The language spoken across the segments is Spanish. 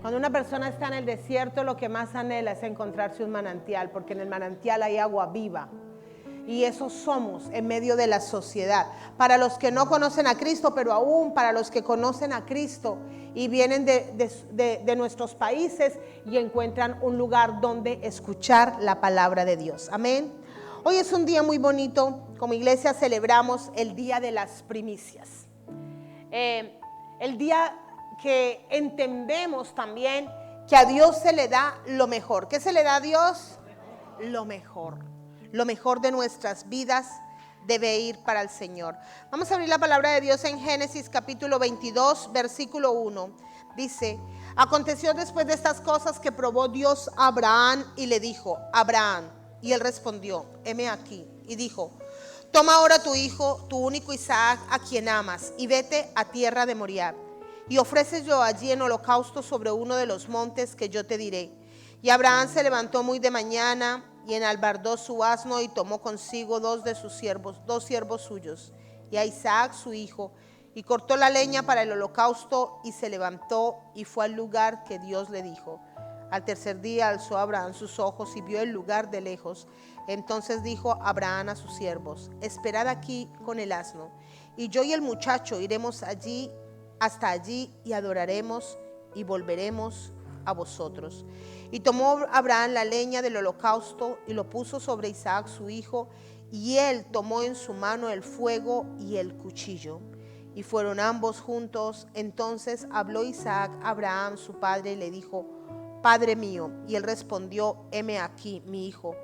Cuando una persona está en el desierto, lo que más anhela es encontrarse un manantial, porque en el manantial hay agua viva. Y eso somos en medio de la sociedad. Para los que no conocen a Cristo, pero aún para los que conocen a Cristo y vienen de nuestros países y encuentran un lugar donde escuchar la palabra de Dios. Amén. Hoy es un día muy bonito. Como iglesia celebramos el Día de las Primicias. El día que entendemos también que a Dios se le da lo mejor. ¿Qué se le da a Dios? Lo mejor. Lo mejor de nuestras vidas debe ir para el Señor. Vamos a abrir la palabra de Dios en Génesis capítulo 22, versículo 1. Dice: aconteció después de estas cosas que probó Dios a Abraham y le dijo: Abraham. Y él respondió: heme aquí. Y dijo: toma ahora tu hijo, tu único Isaac, a quien amas, y vete a tierra de Moriah, y ofrécelo allí en holocausto sobre uno de los montes que yo te diré. Y Abraham se levantó muy de mañana y enalbardó su asno y tomó consigo dos siervos suyos, y a Isaac su hijo, y cortó la leña para el holocausto, y se levantó y fue al lugar que Dios le dijo. Al tercer día alzó Abraham sus ojos y vio el lugar de lejos. Entonces dijo Abraham a sus siervos: esperad aquí con el asno, y yo y el muchacho iremos hasta allí y adoraremos y volveremos a vosotros. Y tomó Abraham la leña del holocausto y lo puso sobre Isaac su hijo, y él tomó en su mano el fuego y el cuchillo, y fueron ambos juntos. Entonces habló Isaac a Abraham su padre y le dijo: Padre mío. Y él respondió: heme aquí, mi hijo.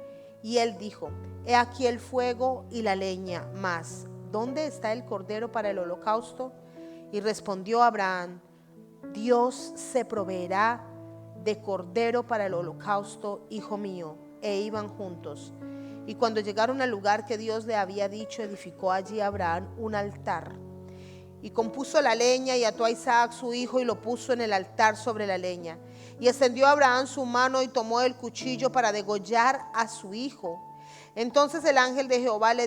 Y él dijo: he aquí el fuego y la leña, mas ¿dónde está el cordero para el holocausto? Y respondió Abraham: Dios se proveerá de cordero para el holocausto, hijo mío. E iban juntos. Y cuando llegaron al lugar que Dios le había dicho, edificó allí Abraham un altar. Y compuso la leña y ató a Isaac su hijo y lo puso en el altar sobre la leña. Y extendió Abraham su mano y tomó el cuchillo para degollar a su hijo. Entonces el ángel de Jehová le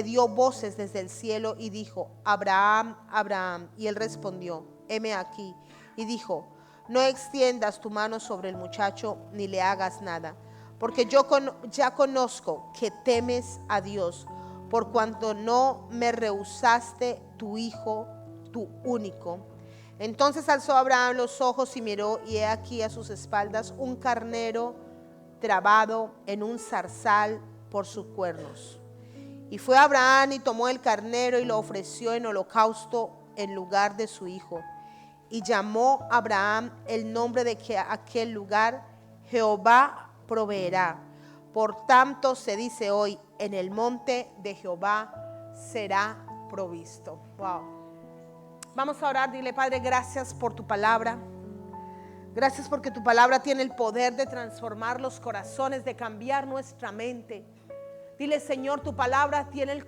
dio voces desde el cielo y dijo: Abraham, Abraham. Y él respondió: heme aquí. Y dijo: no extiendas tu mano sobre el muchacho ni le hagas nada, porque yo ya conozco que temes a Dios, por cuanto no me rehusaste tu hijo, tu único. Entonces alzó Abraham los ojos y miró, y he aquí a sus espaldas un carnero trabado en un zarzal por sus cuernos. Y fue Abraham y tomó el carnero y lo ofreció en holocausto en lugar de su hijo. Y llamó Abraham el nombre de aquel lugar: Jehová proveerá. Por tanto se dice hoy: en el monte de Jehová será provisto. Wow. Vamos a orar. Dile: Padre, gracias por tu palabra. Gracias porque tu palabra tiene el poder de transformar los corazones, de cambiar nuestra mente. Dile: Señor, tu palabra tiene el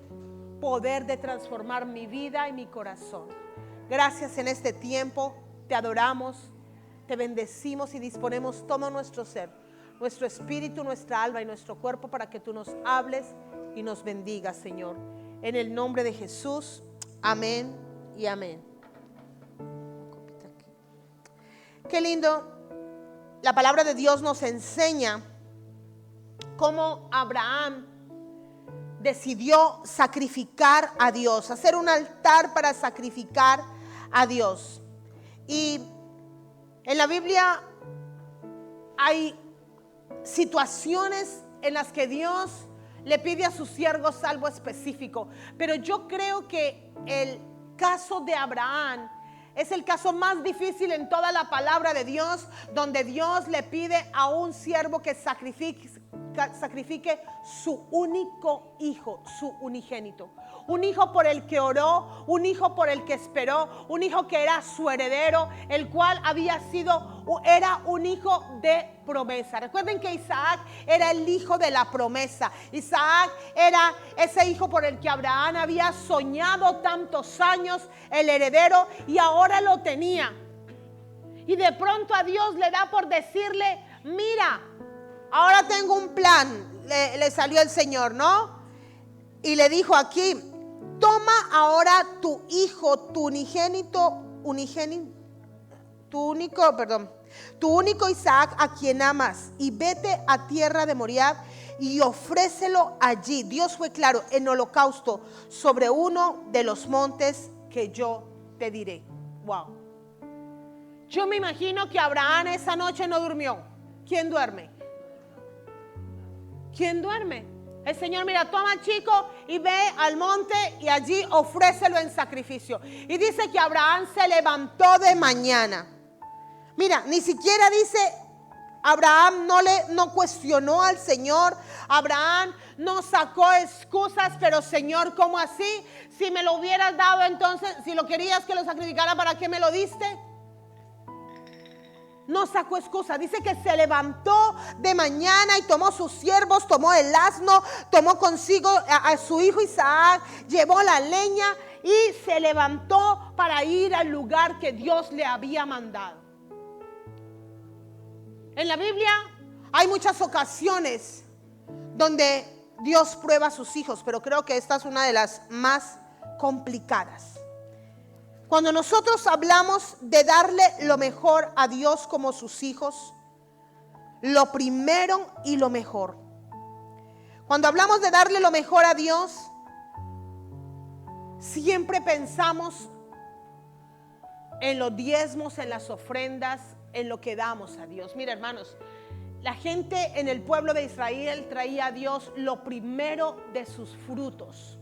poder de transformar mi vida y mi corazón. Gracias en este tiempo. Te adoramos, te bendecimos y disponemos todo nuestro ser, nuestro espíritu, nuestra alma y nuestro cuerpo para que tú nos hables y nos bendigas, Señor. En el nombre de Jesús, amén y amén. Qué lindo. La palabra de Dios nos enseña cómo Abraham decidió sacrificar a Dios, hacer un altar para sacrificar a Dios. Y en la Biblia hay situaciones en las que Dios le pide a sus siervos algo específico, pero yo creo que el caso de Abraham es el caso más difícil en toda la palabra de Dios, donde Dios le pide a un siervo que sacrifique su único hijo, su unigénito. Un hijo por el que oró, un hijo por el que esperó, un hijo que era su heredero, el cual era un hijo de promesa. Recuerden que Isaac era el hijo de la promesa. Isaac era ese hijo por el que Abraham había soñado tantos años, el heredero, y ahora lo tenía. Y de pronto a Dios le da por decirle: mira, ahora tengo un plan. Le salió el Señor, ¿no? Y le dijo aquí: toma ahora tu hijo, tu unigénito, tu único Isaac, a quien amas, y vete a tierra de Moriah y ofrécelo allí. Dios fue claro, en holocausto, sobre uno de los montes que yo te diré. Wow. Yo me imagino que Abraham esa noche no durmió. ¿Quién duerme? ¿Quién duerme? El Señor, mira, toma chico y ve al monte y allí ofrécelo en sacrificio. Y dice que Abraham se levantó de mañana. Mira, ni siquiera dice, Abraham no cuestionó al Señor. Abraham no sacó excusas, pero Señor, ¿cómo así? Si me lo hubieras dado entonces, si lo querías que lo sacrificara, ¿para qué me lo diste? No sacó excusa. Dice que se levantó de mañana y tomó sus siervos, tomó el asno, tomó consigo a su hijo Isaac, llevó la leña y se levantó para ir al lugar que Dios le había mandado. En la Biblia hay muchas ocasiones donde Dios prueba a sus hijos, pero creo que esta es una de las más complicadas. Cuando nosotros hablamos de darle lo mejor a Dios como sus hijos, lo primero y lo mejor. Cuando hablamos de darle lo mejor a Dios, siempre pensamos en los diezmos, en las ofrendas, en lo que damos a Dios. Mira, hermanos, la gente en el pueblo de Israel traía a Dios lo primero de sus frutos.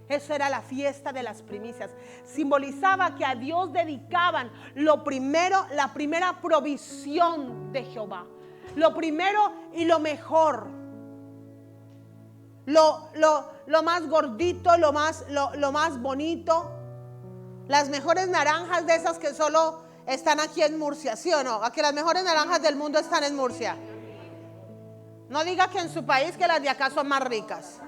Eso era la fiesta de las primicias. Simbolizaba que a Dios dedicaban lo primero, la primera provisión de Jehová. Lo primero y lo mejor. Lo más gordito, lo más bonito. Las mejores naranjas de esas que solo están aquí en Murcia, ¿sí o no? A que las mejores naranjas del mundo están en Murcia. No diga que en su país que las de acá son más ricas.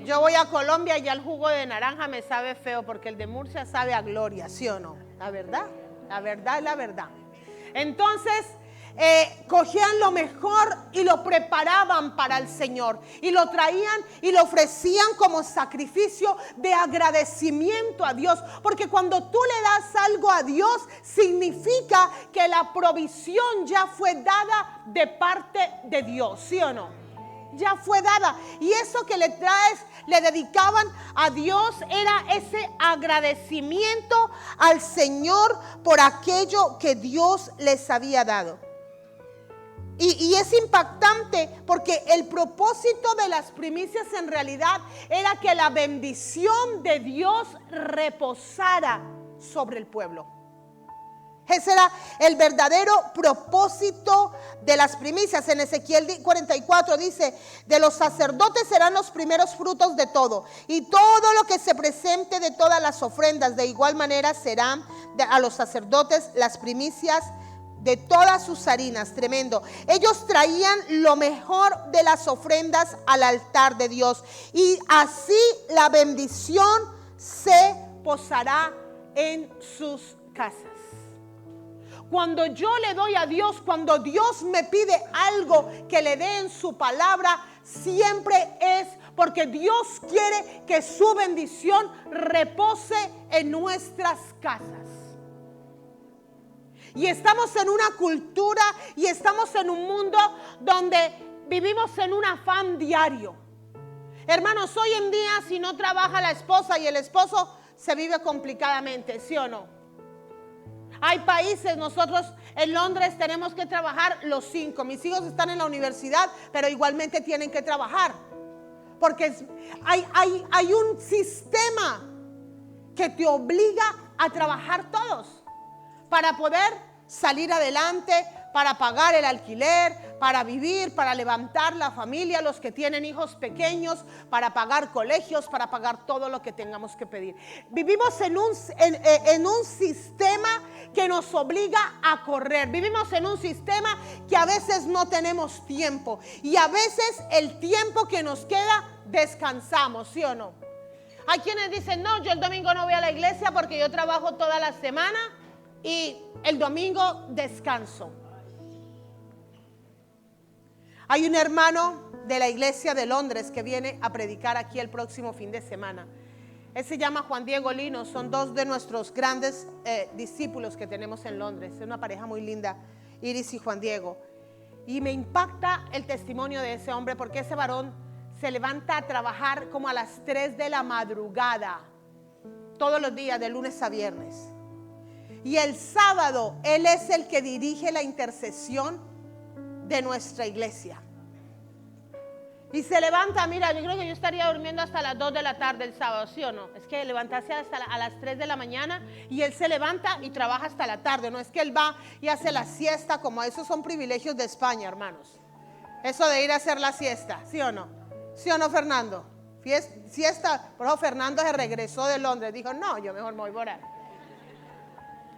Yo voy a Colombia y ya el jugo de naranja me sabe feo porque el de Murcia sabe a gloria, ¿sí o no? La verdad es la verdad. Entonces, cogían lo mejor y lo preparaban para el Señor. Y lo traían y lo ofrecían como sacrificio de agradecimiento a Dios. Porque cuando tú le das algo a Dios, significa que la provisión ya fue dada de parte de Dios, ¿sí o no? Ya fue dada. Y eso que le dedicaban a Dios era ese agradecimiento al Señor por aquello que Dios les había dado. Y es impactante porque el propósito de las primicias en realidad era que la bendición de Dios reposara sobre el pueblo. Ese era el verdadero propósito de las primicias. En Ezequiel 44 dice, de los sacerdotes serán los primeros frutos de todo, y todo lo que se presente de todas las ofrendas, de igual manera serán a los sacerdotes las primicias de todas sus harinas. Tremendo. Ellos traían lo mejor de las ofrendas al altar de Dios, y así la bendición se posará en sus casas. Cuando yo le doy a Dios, cuando Dios me pide algo que le dé en su palabra, siempre es porque Dios quiere que su bendición repose en nuestras casas. Y estamos en una cultura y estamos en un mundo donde vivimos en un afán diario. Hermanos, hoy en día si no trabaja la esposa y el esposo, se vive complicadamente, ¿sí o no? Hay países, nosotros en Londres tenemos que trabajar los 5. Mis hijos están en la universidad, pero igualmente tienen que trabajar. Porque hay un sistema que te obliga a trabajar todos para poder salir adelante, para pagar el alquiler, para vivir, para levantar la familia, los que tienen hijos pequeños, para pagar colegios, para pagar todo lo que tengamos que pedir. Vivimos en un sistema que nos obliga a correr. Vivimos en un sistema que a veces no tenemos tiempo, y a veces el tiempo que nos queda descansamos, ¿sí o no? Hay quienes dicen, no, yo el domingo no voy a la iglesia porque yo trabajo toda la semana y el domingo descanso. Hay un hermano de la iglesia de Londres que viene a predicar aquí el próximo fin de semana. Él se llama Juan Diego Lino, son dos de nuestros grandes discípulos que tenemos en Londres. Es una pareja muy linda, Iris y Juan Diego. Y me impacta el testimonio de ese hombre porque ese varón se levanta a trabajar como a las 3 de la madrugada, todos los días, de lunes a viernes. Y el sábado, él es el que dirige la intercesión de nuestra iglesia. Y se levanta, mira, yo creo que yo estaría durmiendo hasta las 2 de la tarde el sábado, ¿sí o no? Es que levantarse hasta a las 3 de la mañana y él se levanta y trabaja hasta la tarde. No es que él va y hace la siesta, como esos son privilegios de España, hermanos. Eso de ir a hacer la siesta, ¿sí o no? ¿Sí o no, Fernando? Siesta, por eso Fernando se regresó de Londres, dijo, no, yo mejor me voy a orar.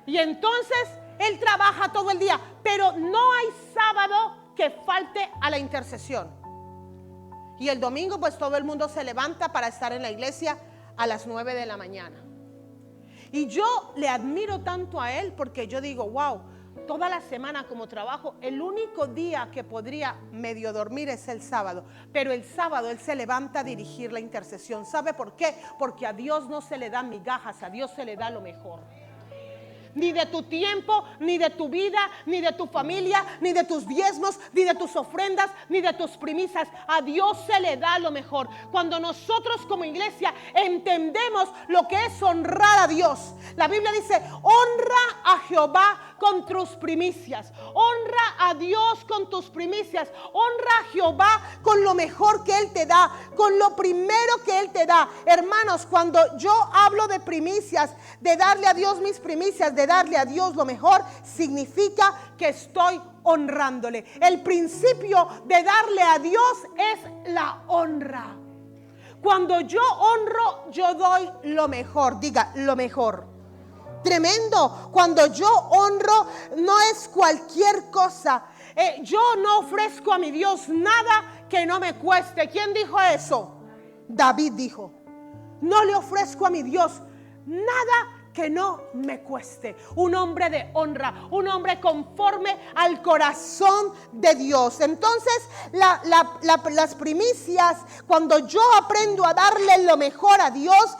Y entonces él trabaja todo el día, pero no hay sábado que falte a la intercesión. Y el domingo pues todo el mundo se levanta para estar en la iglesia a las 9 de la mañana. Y yo le admiro tanto a él porque yo digo, wow, toda la semana como trabajo, el único día que podría medio dormir es el sábado. Pero el sábado él se levanta a dirigir la intercesión. ¿Sabe por qué? Porque a Dios no se le dan migajas, a Dios se le da lo mejor. Ni de tu tiempo, ni de tu vida, ni de tu familia, ni de tus diezmos, ni de tus ofrendas, ni de tus primicias. A Dios se le da lo mejor. Cuando nosotros como iglesia entendemos lo que es honrar a Dios, la Biblia dice, honra a Jehová con tus primicias. Honra a Dios con tus primicias. Honra a Jehová con lo mejor que Él te da, con lo primero que Él te da. Hermanos, cuando yo hablo de primicias, de darle a Dios mis primicias, de darle a Dios lo mejor, significa que estoy honrándole. El principio de darle a Dios es la honra. Cuando yo honro, yo doy lo mejor. Diga, lo mejor. Tremendo. Cuando yo honro, no es cualquier cosa. Yo no ofrezco a mi Dios nada que no me cueste. ¿Quién dijo eso? David dijo, no le ofrezco a mi Dios nada que no me cueste. Un hombre de honra, un hombre conforme al corazón de Dios. Entonces las primicias, cuando yo aprendo a darle lo mejor a Dios,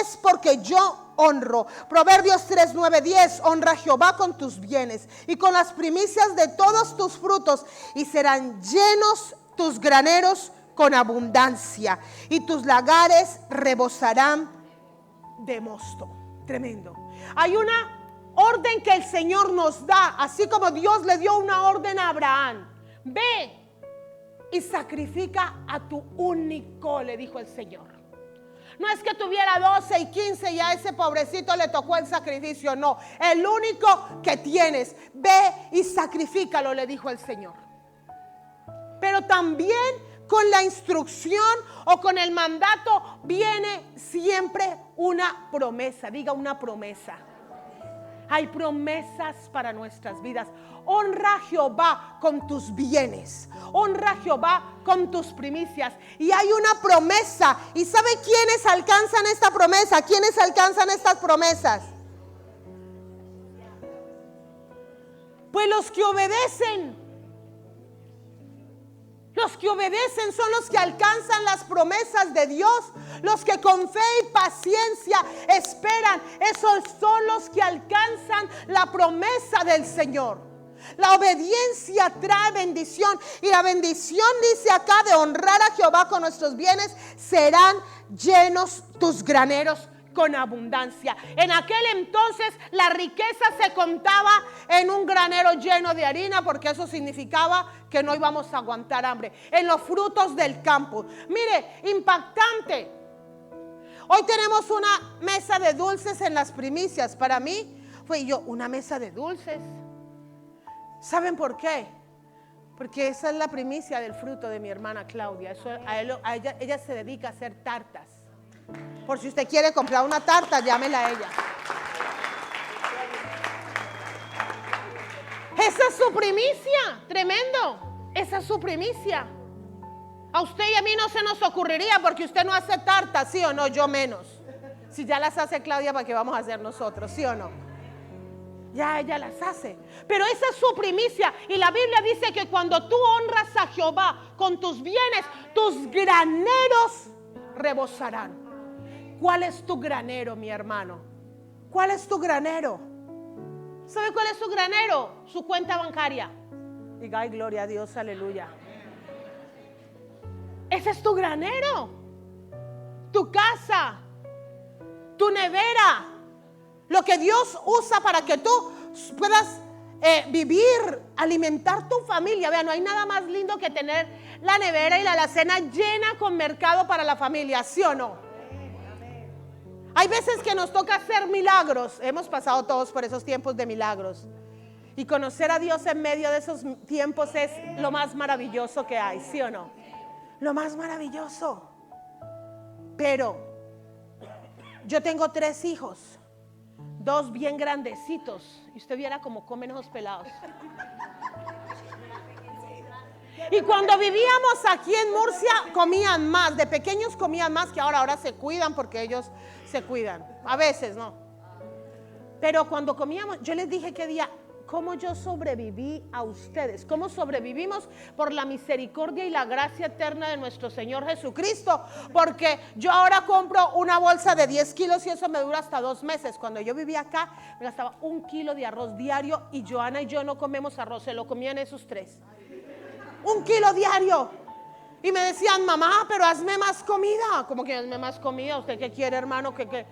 es porque yo honro. Proverbios 3, 9, 10, honra a Jehová con tus bienes y con las primicias de todos tus frutos, y serán llenos tus graneros con abundancia, y tus lagares rebosarán de mosto. Tremendo. Hay una orden que el Señor nos da, así como Dios le dio una orden a Abraham. Ve y sacrifica a tu único, le dijo el Señor. No es que tuviera 12 y 15 y a ese pobrecito le tocó el sacrificio, no. El único que tienes, ve y sacrifícalo, le dijo el Señor. Pero también con la instrucción o con el mandato viene siempre una promesa. Diga, una promesa. Hay promesas para nuestras vidas. Honra a Jehová con tus bienes. Honra a Jehová con tus primicias. Y hay una promesa. ¿Y sabe quiénes alcanzan esta promesa? ¿Quiénes alcanzan estas promesas? Pues los que obedecen. Los que obedecen son los que alcanzan las promesas de Dios. Los que con fe y paciencia esperan, esos son los que alcanzan la promesa del Señor. La obediencia trae bendición, y la bendición, dice acá, de honrar a Jehová con nuestros bienes, serán llenos tus graneros con abundancia. En aquel entonces la riqueza se contaba en un granero lleno de harina, porque eso significaba que no íbamos a aguantar hambre. En los frutos del campo. Mire, impactante. Hoy tenemos una mesa de dulces en las primicias. Para mí fue una mesa de dulces. ¿Saben por qué? Porque esa es la primicia del fruto de mi hermana Claudia. Ella se dedica a hacer tartas. Por si usted quiere comprar una tarta, llámela a ella. Esa es su primicia, tremendo. Esa es su primicia. A usted y a mí no se nos ocurriría, porque usted no hace tartas, ¿sí o no? Yo menos. Si ya las hace Claudia, ¿para qué vamos a hacer nosotros? ¿Sí o no? Ya ella las hace. Pero esa es su primicia. Y la Biblia dice que cuando tú honras a Jehová con tus bienes, tus graneros rebosarán. ¿Cuál es tu granero, mi hermano? ¿Cuál es tu granero? ¿Sabe cuál es su granero? Su cuenta bancaria. Diga, ay, gloria a Dios, aleluya. Ese es tu granero. Tu casa, tu nevera, lo que Dios usa para que tú puedas vivir, alimentar tu familia. Vean, no hay nada más lindo que tener la nevera y la alacena llena con mercado para la familia, ¿sí o no? Hay veces que nos toca hacer milagros. Hemos pasado todos por esos tiempos de milagros. Y conocer a Dios en medio de esos tiempos es lo más maravilloso que hay, ¿sí o no? Lo más maravilloso. Pero yo tengo 3 hijos, 2 bien grandecitos. Y usted viera cómo comen esos pelados. Y cuando vivíamos aquí en Murcia comían más, de pequeños comían más que ahora se cuidan porque ellos se cuidan, a veces no. Pero cuando comíamos, yo les dije que día, cómo yo sobreviví a ustedes, cómo sobrevivimos por la misericordia y la gracia eterna de nuestro Señor Jesucristo, porque yo ahora compro una bolsa de 10 kilos y eso me dura hasta 2 meses. Cuando yo vivía acá me gastaba 1 kilo de arroz diario y Joana y yo no comemos arroz, se lo comían esos 3. 1 kilo diario. Y me decían, mamá, pero hazme más comida. ¿Cómo que hazme más comida? ¿Usted qué quiere, hermano? ¿Qué?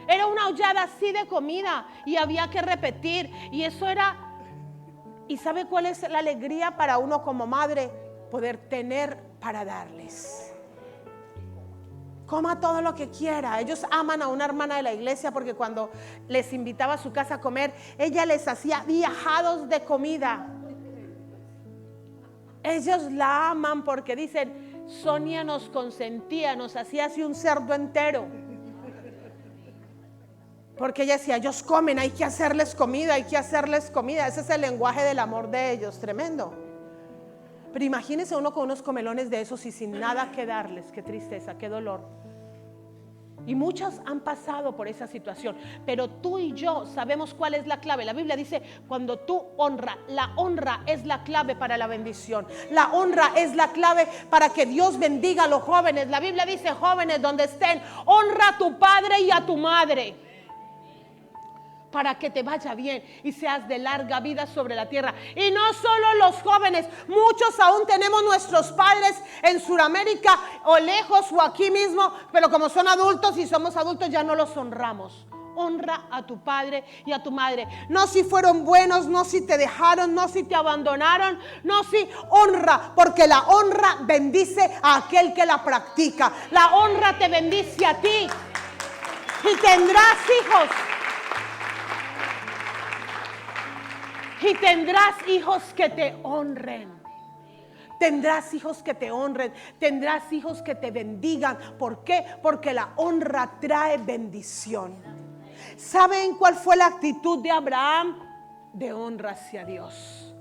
Era una ollada así de comida y había que repetir. Y eso era... ¿Y sabe cuál es la alegría para uno como madre? Poder tener para darles. Coma todo lo que quiera. Ellos aman a una hermana de la iglesia porque cuando les invitaba a su casa a comer, ella les hacía viajados de comida. Ellos la aman porque dicen, Sonia nos consentía, nos hacía así un cerdo entero. Porque ella decía, ellos comen, hay que hacerles comida, hay que hacerles comida. Ese es el lenguaje del amor de ellos, tremendo. Pero imagínense uno con unos comelones de esos y sin nada que darles. Qué tristeza, qué dolor. Y muchas han pasado por esa situación, pero tú y yo sabemos cuál es la clave. La Biblia dice, cuando tú honras, la honra es la clave para la bendición. La honra es la clave para que Dios bendiga a los jóvenes. La Biblia dice, jóvenes, donde estén, honra a tu padre y a tu madre, para que te vaya bien y seas de larga vida sobre la tierra. Y no solo los jóvenes, muchos aún tenemos nuestros padres en Sudamérica o lejos o aquí mismo, pero como son adultos y somos adultos ya no los honramos. Honra a tu padre y a tu madre. No si fueron buenos, no si te dejaron, no si te abandonaron, no si honra, porque la honra bendice a aquel que la practica. La honra te bendice a ti y tendrás hijos. Y tendrás hijos que te honren. Tendrás hijos que te honren. Tendrás hijos que te bendigan. ¿Por qué? Porque la honra trae bendición. ¿Saben cuál fue la actitud de Abraham? De honra hacia Dios.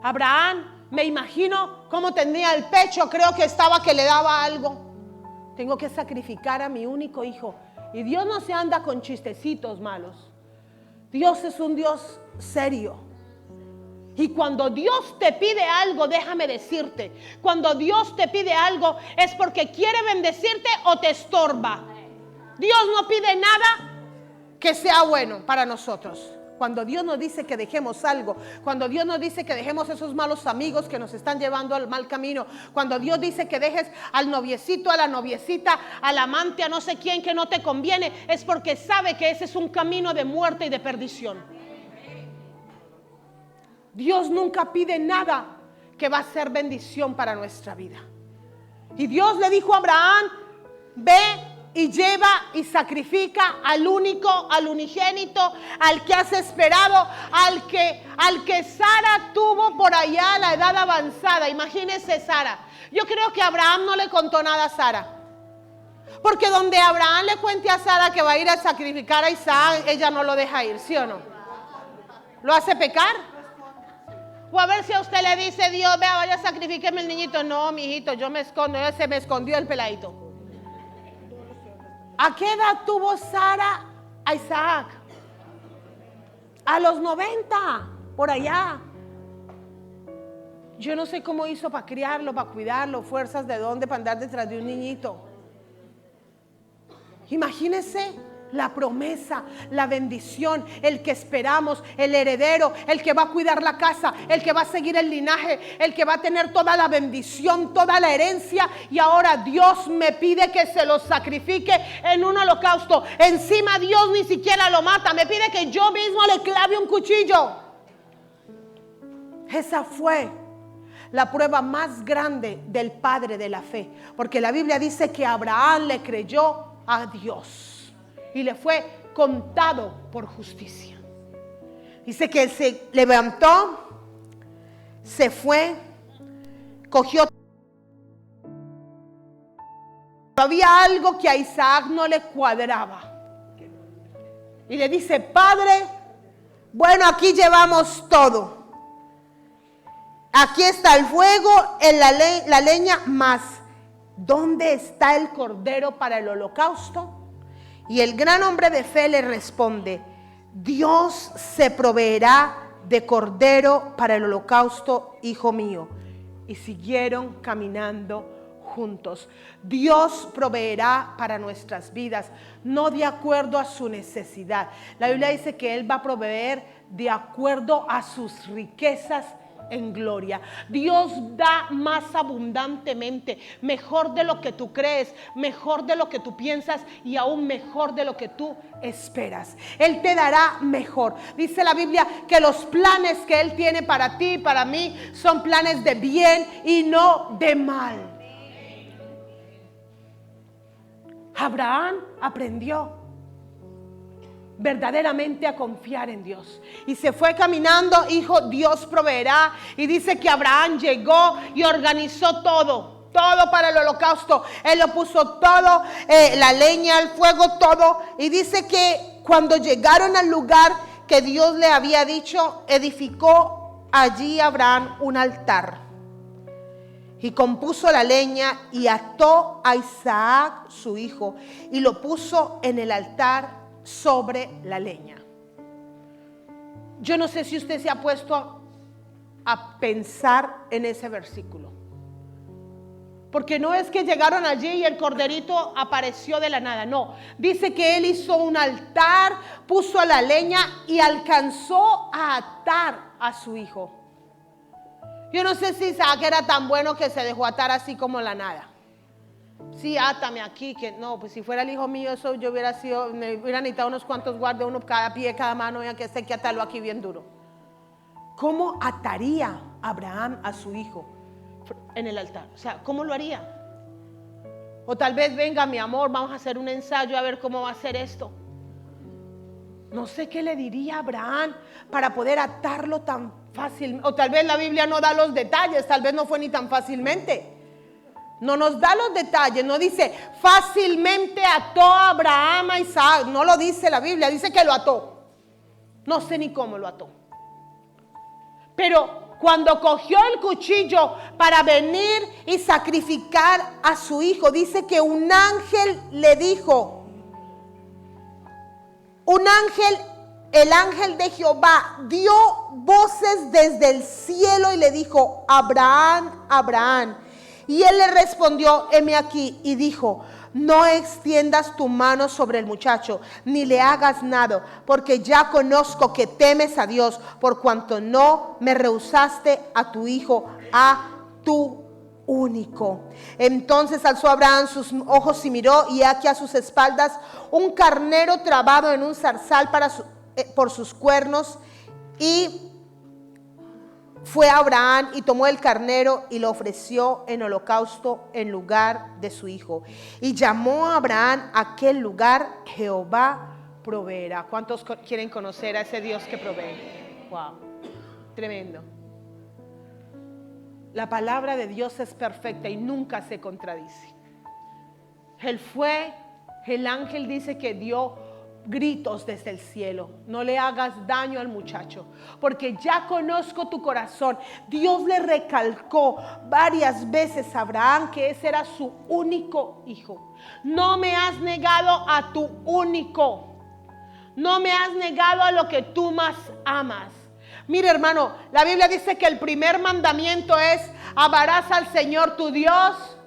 Abraham, me imagino cómo tenía el pecho. Creo que estaba que le daba algo. Tengo que sacrificar a mi único hijo. Y Dios no se anda con chistecitos malos. Dios es un Dios serio. Y cuando Dios te pide algo, déjame decirte, cuando Dios te pide algo es porque quiere bendecirte o te estorba. Dios no pide nada que sea bueno para nosotros. Cuando Dios nos dice que dejemos algo, cuando Dios nos dice que dejemos esos malos amigos que nos están llevando al mal camino, cuando Dios dice que dejes al noviecito, a la noviecita, al amante, a no sé quién que no te conviene, es porque sabe que ese es un camino de muerte y de perdición. Dios nunca pide nada que va a ser bendición para nuestra vida. Y Dios le dijo a Abraham, ve y lleva y sacrifica al único, al unigénito, al que has esperado, al que Sara tuvo por allá a la edad avanzada. Imagínese Sara. Yo creo que Abraham no le contó nada a Sara. Porque donde Abraham le cuente a Sara que va a ir a sacrificar a Isaac, ella no lo deja ir, ¿sí o no? ¿Lo hace pecar? O a ver si a usted le dice Dios, vea, vaya, sacrifíqueme el niñito. No, mijito, yo me escondo, ya se me escondió el peladito. ¿A qué edad tuvo Sara a Isaac? A los 90, por allá. Yo no sé cómo hizo para criarlo, para cuidarlo, fuerzas de dónde, para andar detrás de un niñito. Imagínense la promesa, la bendición, el que esperamos, el heredero, el que va a cuidar la casa, el que va a seguir el linaje, el que va a tener toda la bendición, toda la herencia. Y ahora Dios me pide que se lo sacrifique en un holocausto. Encima Dios ni siquiera lo mata, me pide que yo mismo le clave un cuchillo. Esa fue la prueba más grande del padre de la fe, porque la Biblia dice que Abraham le creyó a Dios y le fue contado por justicia. Dice que él se levantó, se fue, cogió. Había algo que a Isaac no le cuadraba. Y le dice: Padre, bueno, aquí llevamos todo. Aquí está el fuego, la leña, mas ¿dónde está el cordero para el holocausto? Y el gran hombre de fe le responde: Dios se proveerá de cordero para el holocausto, hijo mío. Y siguieron caminando juntos. Dios proveerá para nuestras vidas, no de acuerdo a su necesidad. La Biblia dice que Él va a proveer de acuerdo a sus riquezas en gloria. Dios da más abundantemente, mejor de lo que tú crees, mejor de lo que tú piensas y aún mejor de lo que tú esperas. Él te dará mejor. Dice la Biblia que los planes que Él tiene para ti y para mí son planes de bien y no de mal. Abraham aprendió verdaderamente a confiar en Dios y se fue caminando. Hijo, Dios proveerá. Y dice que Abraham llegó y organizó todo para el holocausto. Él lo puso todo, la leña, el fuego, todo. Y dice que cuando llegaron al lugar que Dios le había dicho, edificó allí Abraham un altar y compuso la leña y ató a Isaac su hijo y lo puso en el altar sobre la leña. Yo no sé si usted se ha puesto a pensar en ese versículo, porque no es que llegaron allí y el corderito apareció de la nada, no, dice que él hizo un altar, puso la leña y alcanzó a atar a su hijo. Yo no sé si Isaac era tan bueno que se dejó atar así como la nada. Sí, átame aquí, que no, pues si fuera el hijo mío, eso yo hubiera necesitado unos cuantos guardias, uno cada pie, cada mano, ya que sé que atarlo aquí bien duro. ¿Cómo ataría Abraham a su hijo en el altar? O sea, ¿cómo lo haría? O tal vez, venga mi amor, vamos a hacer un ensayo a ver cómo va a ser esto. No sé qué le diría a Abraham para poder atarlo tan fácilmente. O tal vez la Biblia no da los detalles, tal vez no fue ni tan fácilmente. No nos da los detalles, no dice fácilmente ató a Abraham a Isaac, no lo dice la Biblia, dice que lo ató. No sé ni cómo lo ató. Pero cuando cogió el cuchillo para venir y sacrificar a su hijo, dice que un ángel le dijo, el ángel de Jehová dio voces desde el cielo y le dijo: Abraham, Abraham. Y él le respondió: heme aquí. Y dijo: no extiendas tu mano sobre el muchacho, ni le hagas nada, porque ya conozco que temes a Dios, por cuanto no me rehusaste a tu hijo, a tu único. Entonces alzó Abraham sus ojos y miró, y aquí a sus espaldas un carnero trabado en un zarzal por sus cuernos. Y fue Abraham y tomó el carnero y lo ofreció en holocausto en lugar de su hijo. Y llamó a Abraham a aquel lugar: Jehová proveerá. ¿Cuántos quieren conocer a ese Dios que provee? Wow, tremendo. La palabra de Dios es perfecta y nunca se contradice. El ángel dice que dio gritos desde el cielo: no le hagas daño al muchacho, porque ya conozco tu corazón. Dios le recalcó varias veces a Abraham que ese era su único hijo. No me has negado a tu único, no me has negado a lo que tú más amas. Mire, hermano, la Biblia dice que el primer mandamiento es: amarás al Señor tu Dios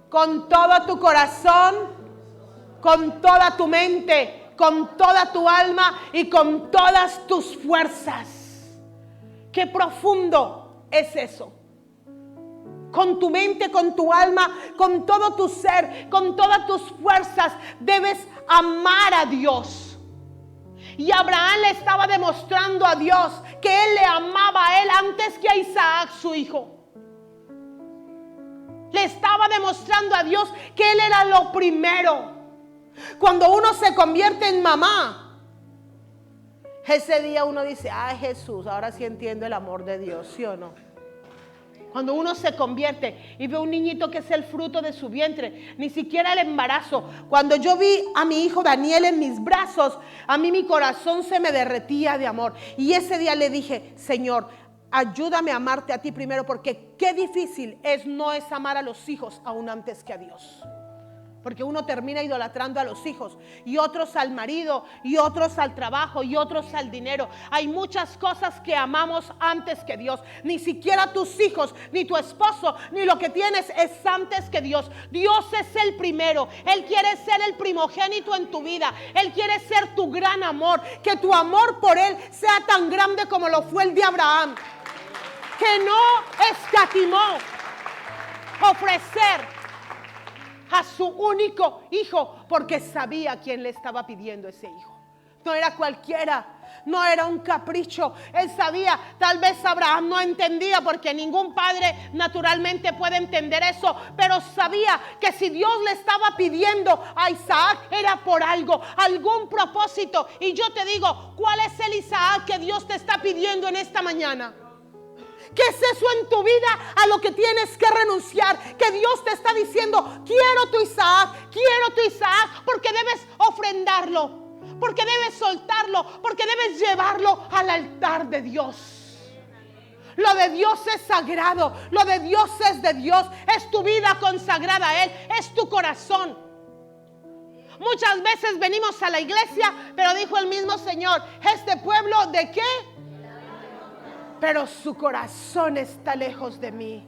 con todo tu corazón, con toda tu mente, con toda tu alma y con todas tus fuerzas. Qué profundo es eso. Con tu mente, con tu alma, con todo tu ser, con todas tus fuerzas, debes amar a Dios. Y Abraham le estaba demostrando a Dios que él le amaba a él antes que a Isaac, su hijo. Le estaba demostrando a Dios que él era lo primero. Cuando uno se convierte en mamá, ese día uno dice, ay Jesús, ahora sí entiendo el amor de Dios, ¿sí o no? Cuando uno se convierte y ve un niñito que es el fruto de su vientre, ni siquiera el embarazo. Cuando yo vi a mi hijo Daniel en mis brazos, a mí mi corazón se me derretía de amor. Y ese día le dije, Señor, ayúdame a amarte a ti primero, porque qué difícil no es amar a los hijos aún antes que a Dios. Porque uno termina idolatrando a los hijos, y otros al marido, y otros al trabajo, y otros al dinero. Hay muchas cosas que amamos antes que Dios. Ni siquiera tus hijos, ni tu esposo, ni lo que tienes es antes que Dios. Dios es el primero. Él quiere ser el primogénito en tu vida. Él quiere ser tu gran amor. Que tu amor por Él sea tan grande como lo fue el de Abraham, que no escatimó ofrecer a su único hijo, porque sabía quién le estaba pidiendo ese hijo. No era cualquiera, no era un capricho. Él sabía, tal vez Abraham no entendía, porque ningún padre naturalmente puede entender eso, pero sabía que si Dios le estaba pidiendo a Isaac era por algo, algún propósito. Y yo te digo, ¿cuál es el Isaac que Dios te está pidiendo en esta mañana? ¿Qué es eso en tu vida a lo que tienes que renunciar? Que Dios te está diciendo, quiero tu Isaac, porque debes ofrendarlo, porque debes soltarlo, porque debes llevarlo al altar de Dios. Lo de Dios es sagrado, lo de Dios es de Dios, es tu vida consagrada a Él, es tu corazón. Muchas veces venimos a la iglesia, pero dijo el mismo Señor, ¿este pueblo de qué? Pero su corazón está lejos de mí.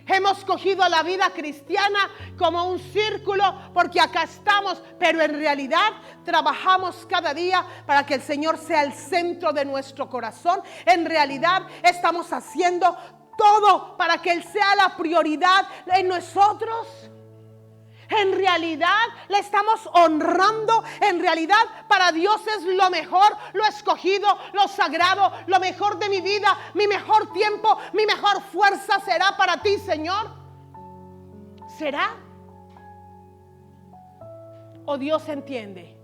Hemos cogido la vida cristiana como un círculo, porque acá estamos, pero en realidad trabajamos cada día para que el Señor sea el centro de nuestro corazón. En realidad estamos haciendo todo para que Él sea la prioridad en nosotros. En realidad le estamos honrando. En realidad para Dios es lo mejor, lo escogido, lo sagrado, lo mejor de mi vida, mi mejor tiempo, mi mejor fuerza será para ti, Señor. ¿Será? ¿O Dios entiende?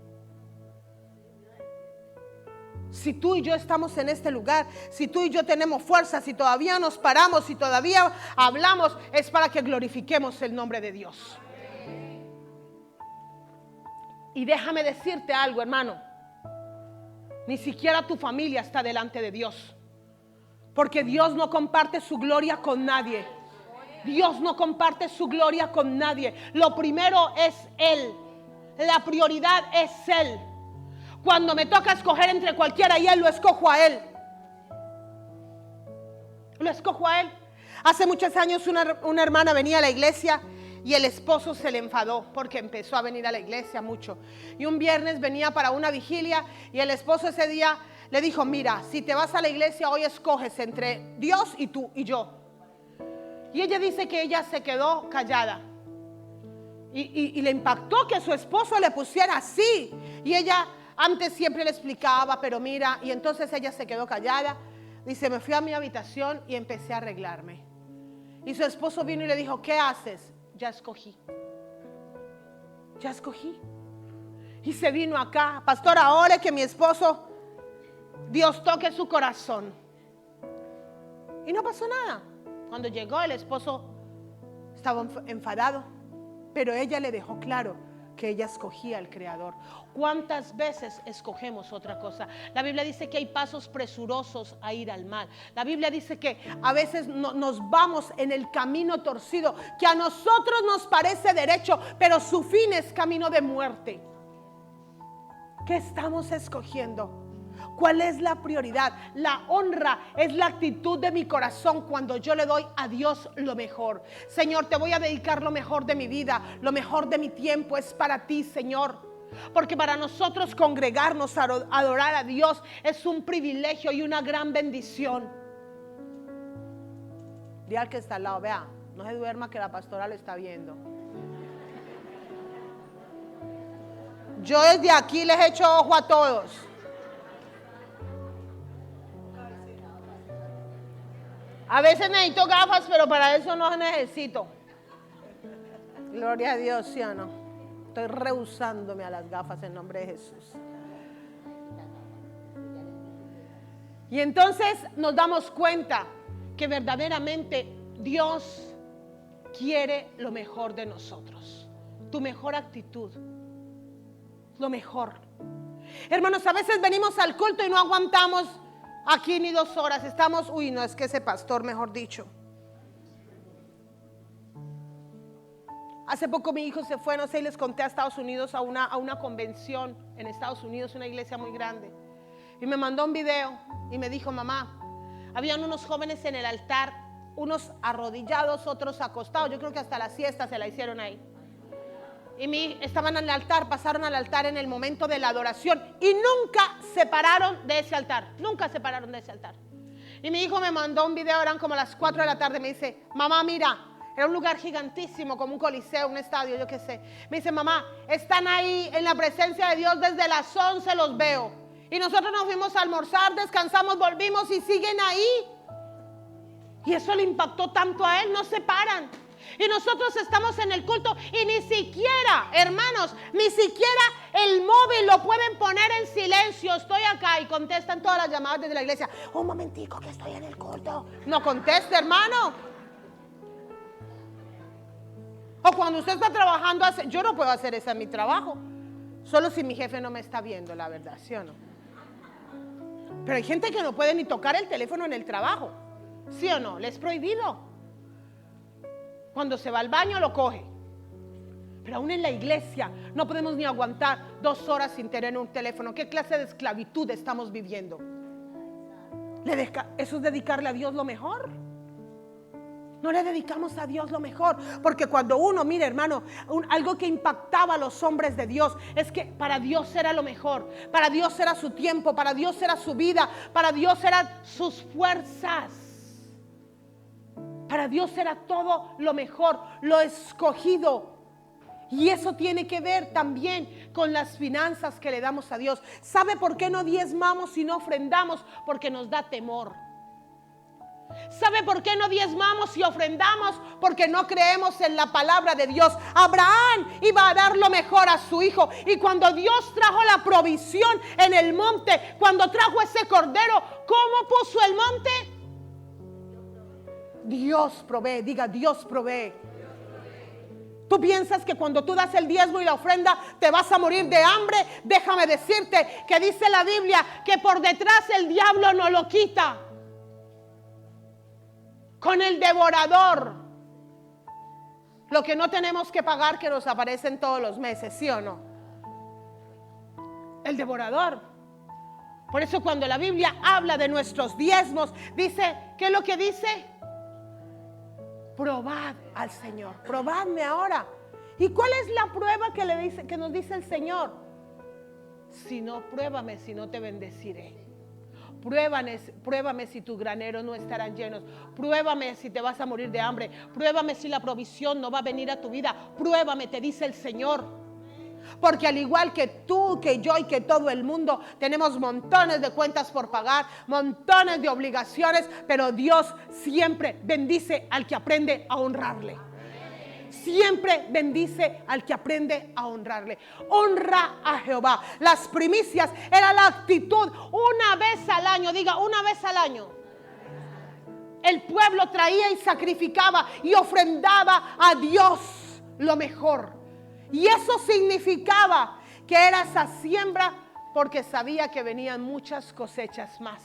Si tú y yo estamos en este lugar, si tú y yo tenemos fuerza, si todavía nos paramos, si todavía hablamos, es para que glorifiquemos el nombre de Dios. Y déjame decirte algo, hermano. Ni siquiera tu familia está delante de Dios, porque Dios no comparte su gloria con nadie. Dios no comparte su gloria con nadie. Lo primero es Él. La prioridad es Él. Cuando me toca escoger entre cualquiera y Él, lo escojo a Él. Lo escojo a Él. Hace muchos años una hermana venía a la iglesia y el esposo se le enfadó porque empezó a venir a la iglesia mucho. Y un viernes venía para una vigilia y el esposo ese día le dijo, mira, si te vas a la iglesia hoy escoges entre Dios y tú y yo. Y ella dice que ella se quedó callada. Y le impactó que su esposo le pusiera así. Y ella antes siempre le explicaba, pero mira, y entonces ella se quedó callada. Dice, me fui a mi habitación y empecé a arreglarme. Y su esposo vino y le dijo, ¿qué haces? Ya escogí. Ya escogí. Y se vino acá, pastora, ore que mi esposo, Dios toque su corazón. Y no pasó nada. Cuando llegó el esposo estaba enfadado, pero ella le dejó claro que ella escogía al Creador. ¿Cuántas veces escogemos otra cosa? La Biblia dice que hay pasos presurosos a ir al mal. La Biblia dice que a veces nos vamos en el camino torcido, que a nosotros nos parece derecho, pero su fin es camino de muerte. ¿Qué estamos escogiendo? ¿Cuál es la prioridad? La honra es la actitud de mi corazón cuando yo le doy a Dios lo mejor. Señor, te voy a dedicar lo mejor de mi vida, lo mejor de mi tiempo es para ti, Señor. Porque para nosotros congregarnos a adorar a Dios es un privilegio y una gran bendición. Dile al que está al lado, vea, no se duerma que la pastora lo está viendo. Yo desde aquí les echo ojo a todos. A veces necesito gafas, pero para eso no necesito. Gloria a Dios, ¿sí o no? Estoy rehusándome a las gafas en nombre de Jesús. Y entonces nos damos cuenta que verdaderamente Dios quiere lo mejor de nosotros. Tu mejor actitud. Lo mejor. Hermanos, a veces venimos al culto y no aguantamos aquí ni 2 horas. Estamos, no, es que ese pastor, mejor dicho. Hace poco mi hijo se fue, no sé, y les conté, a Estados Unidos a una convención en Estados Unidos, una iglesia muy grande. Y me mandó un video y me dijo, mamá, habían unos jóvenes en el altar, unos arrodillados, otros acostados. Yo creo que hasta la siesta se la hicieron ahí. Y estaban en el altar, pasaron al altar en el momento de la adoración y nunca se pararon de ese altar. Nunca se pararon de ese altar. Y mi hijo me mandó un video, eran como las 4 de la tarde, me dice, mamá, mira. Era un lugar gigantísimo, como un coliseo, un estadio, yo qué sé. Me dice, mamá, están ahí en la presencia de Dios desde las 11, los veo. Y nosotros nos fuimos a almorzar, descansamos, volvimos y siguen ahí. Y eso le impactó tanto a él, no se paran. Y nosotros estamos en el culto y ni siquiera, hermanos, ni siquiera el móvil lo pueden poner en silencio. Estoy acá y contestan todas las llamadas desde la iglesia. Un momentico que estoy en el culto. No conteste, hermano. O cuando usted está trabajando, yo no puedo hacer eso en mi trabajo. Solo si mi jefe no me está viendo, la verdad, ¿sí o no? Pero hay gente que no puede ni tocar el teléfono en el trabajo. ¿Sí o no? Le es prohibido. Cuando se va al baño lo coge. Pero aún en la iglesia no podemos ni aguantar 2 horas sin tener un teléfono. ¿Qué clase de esclavitud estamos viviendo? Eso es dedicarle a Dios lo mejor. No le dedicamos a Dios lo mejor, porque cuando uno, mire hermano, algo que impactaba a los hombres de Dios es que para Dios era lo mejor, para Dios era su tiempo, para Dios era su vida, para Dios eran sus fuerzas, para Dios era todo lo mejor, lo escogido. Y eso tiene que ver también con las finanzas que le damos a Dios. ¿Sabe por qué no diezmamos y no ofrendamos? Porque nos da temor. ¿Sabe por qué no diezmamos y ofrendamos? Porque no creemos en la palabra de Dios. Abraham iba a dar lo mejor a su hijo. Y cuando Dios trajo la provisión en el monte, cuando trajo ese cordero, ¿cómo puso el monte? Dios provee, diga Dios provee. Tú piensas que cuando tú das el diezmo y la ofrenda te vas a morir de hambre. Déjame decirte que dice la Biblia que por detrás el diablo no lo quita. Con el devorador. Lo que no tenemos que pagar, que nos aparecen todos los meses, ¿sí o no? El devorador. Por eso cuando la Biblia habla de nuestros diezmos, dice, ¿qué es lo que dice? Probad al Señor. Probadme ahora. ¿Y cuál es la prueba que nos dice el Señor? Si no, pruébame, si no te bendeciré. Pruébame si tus graneros no estarán llenos. Pruébame si te vas a morir de hambre. Pruébame si la provisión no va a venir a tu vida. Pruébame, te dice el Señor. Porque al igual que tú, que yo y que todo el mundo, tenemos montones de cuentas por pagar, montones de obligaciones, pero Dios siempre bendice al que aprende a honrarle. Siempre bendice al que aprende a honrarle. Honra a Jehová. Las primicias era la actitud. Una vez al año, diga una vez al año, el pueblo traía y sacrificaba y ofrendaba a Dios lo mejor. Y eso significaba que era esa siembra porque sabía que venían muchas cosechas más.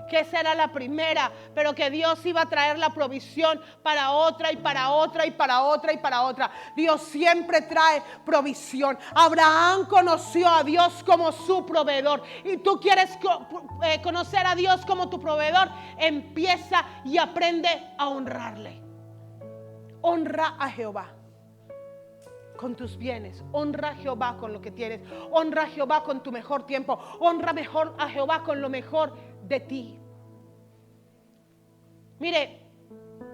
Que esa era la primera, pero que Dios iba a traer la provisión para otra y para otra y para otra y para otra. Dios siempre trae provisión. Abraham conoció a Dios como su proveedor. Y tú quieres conocer a Dios como tu proveedor, empieza y aprende a honrarle. Honra a Jehová. con tus bienes. Honra a Jehová con lo que tienes. Honra a Jehová con tu mejor tiempo. Honra mejor a Jehová con lo mejor de ti. Mire,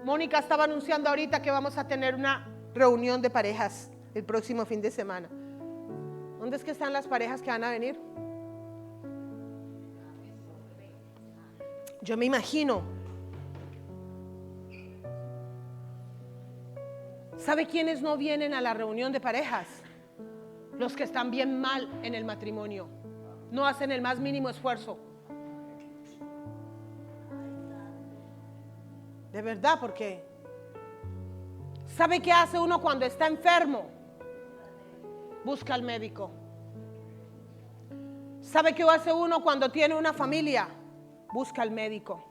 Mónica estaba anunciando ahorita que vamos a tener una reunión de parejas el próximo fin de semana. ¿Dónde es que están las parejas que van a venir? Yo me imagino. ¿Sabe quiénes no vienen a la reunión de parejas? Los que están bien mal en el matrimonio. No hacen el más mínimo esfuerzo. De verdad, porque ¿sabe qué hace uno cuando está enfermo? Busca al médico. ¿Sabe qué hace uno cuando tiene una familia? Busca al médico.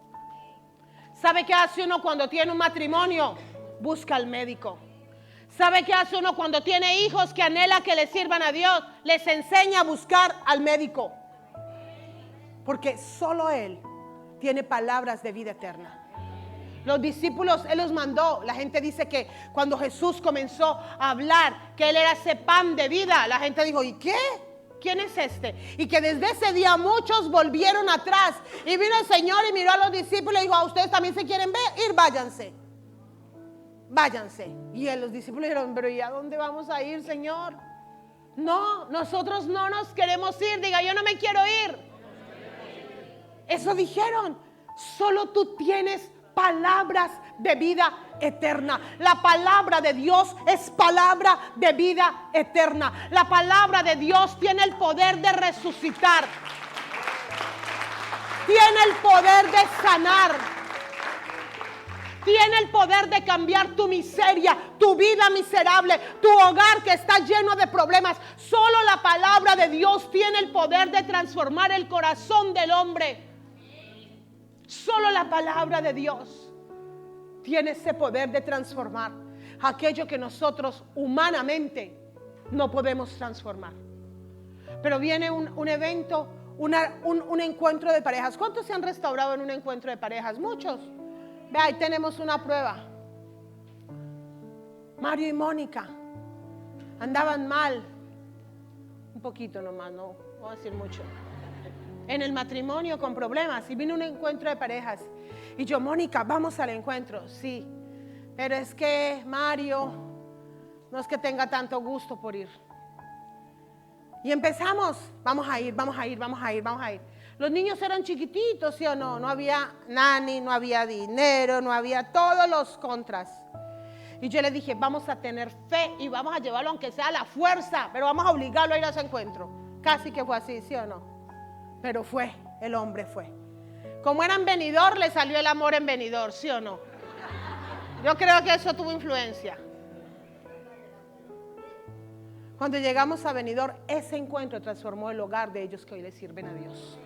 ¿Sabe qué hace uno cuando tiene un matrimonio? Busca al médico. ¿Sabe qué hace uno cuando tiene hijos que anhela que le sirvan a Dios? Les enseña a buscar al médico. Porque solo Él tiene palabras de vida eterna. Los discípulos, Él los mandó. La gente dice que cuando Jesús comenzó a hablar que Él era ese pan de vida, la gente dijo, ¿y qué? ¿Quién es este? Y que desde ese día muchos volvieron atrás. Y vino el Señor y miró a los discípulos y dijo, ¿a ustedes también se quieren ir? Váyanse. Váyanse. Y los discípulos dijeron, pero ¿y a dónde vamos a ir, Señor? No, nosotros no nos queremos ir. Diga, yo no me quiero ir. Eso dijeron. Solo tú tienes palabras de vida eterna. La palabra de Dios es palabra de vida eterna. La palabra de Dios tiene el poder de resucitar. Tiene el poder de sanar. Tiene el poder de cambiar tu miseria, tu vida miserable, tu hogar que está lleno de problemas. Solo la palabra de Dios tiene el poder de transformar el corazón del hombre. Solo la palabra de Dios tiene ese poder de transformar aquello que nosotros humanamente no podemos transformar. Pero viene un evento, un encuentro de parejas. ¿Cuántos se han restaurado en un encuentro de parejas? Muchos. Ve, ahí tenemos una prueba. Mario y Mónica andaban mal. Un poquito nomás, no voy a decir mucho. En el matrimonio con problemas. Y vino un encuentro de parejas. Y yo, Mónica, vamos al encuentro. Sí, pero es que Mario no es que tenga tanto gusto por ir. Y empezamos, vamos a ir. Los niños eran chiquititos, ¿sí o no? No había nani, no había dinero, no había todos los contras. Y yo le dije, vamos a tener fe y vamos a llevarlo aunque sea a la fuerza, pero vamos a obligarlo a ir a ese encuentro. Casi que fue así, ¿sí o no? Pero fue, el hombre fue. Como era en Benidorm, le salió el amor en Benidorm, ¿sí o no? Yo creo que eso tuvo influencia. Cuando llegamos a Benidorm, ese encuentro transformó el hogar de ellos que hoy le sirven a Dios.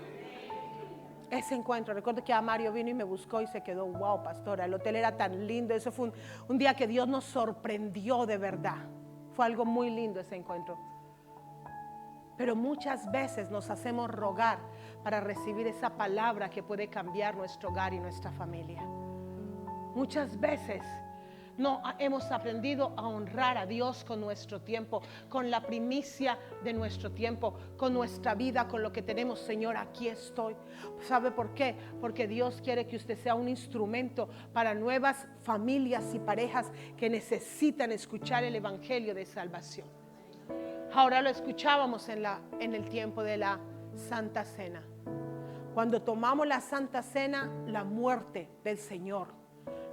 Ese encuentro, recuerdo que a Mario vino y me buscó y se quedó, wow, pastora, el hotel era tan lindo. Eso fue un día que Dios nos sorprendió de verdad. Fue algo muy lindo ese encuentro. Pero muchas veces nos hacemos rogar para recibir esa palabra que puede cambiar nuestro hogar y nuestra familia. Muchas veces no hemos aprendido a honrar a Dios con nuestro tiempo, con la primicia de nuestro tiempo, con nuestra vida, con lo que tenemos. Señor, aquí estoy. ¿Sabe por qué? Porque Dios quiere que usted sea un instrumento para nuevas familias y parejas que necesitan escuchar el evangelio de salvación. Ahora lo escuchábamos en el tiempo de la Santa Cena. Cuando tomamos la Santa Cena, la muerte del Señor.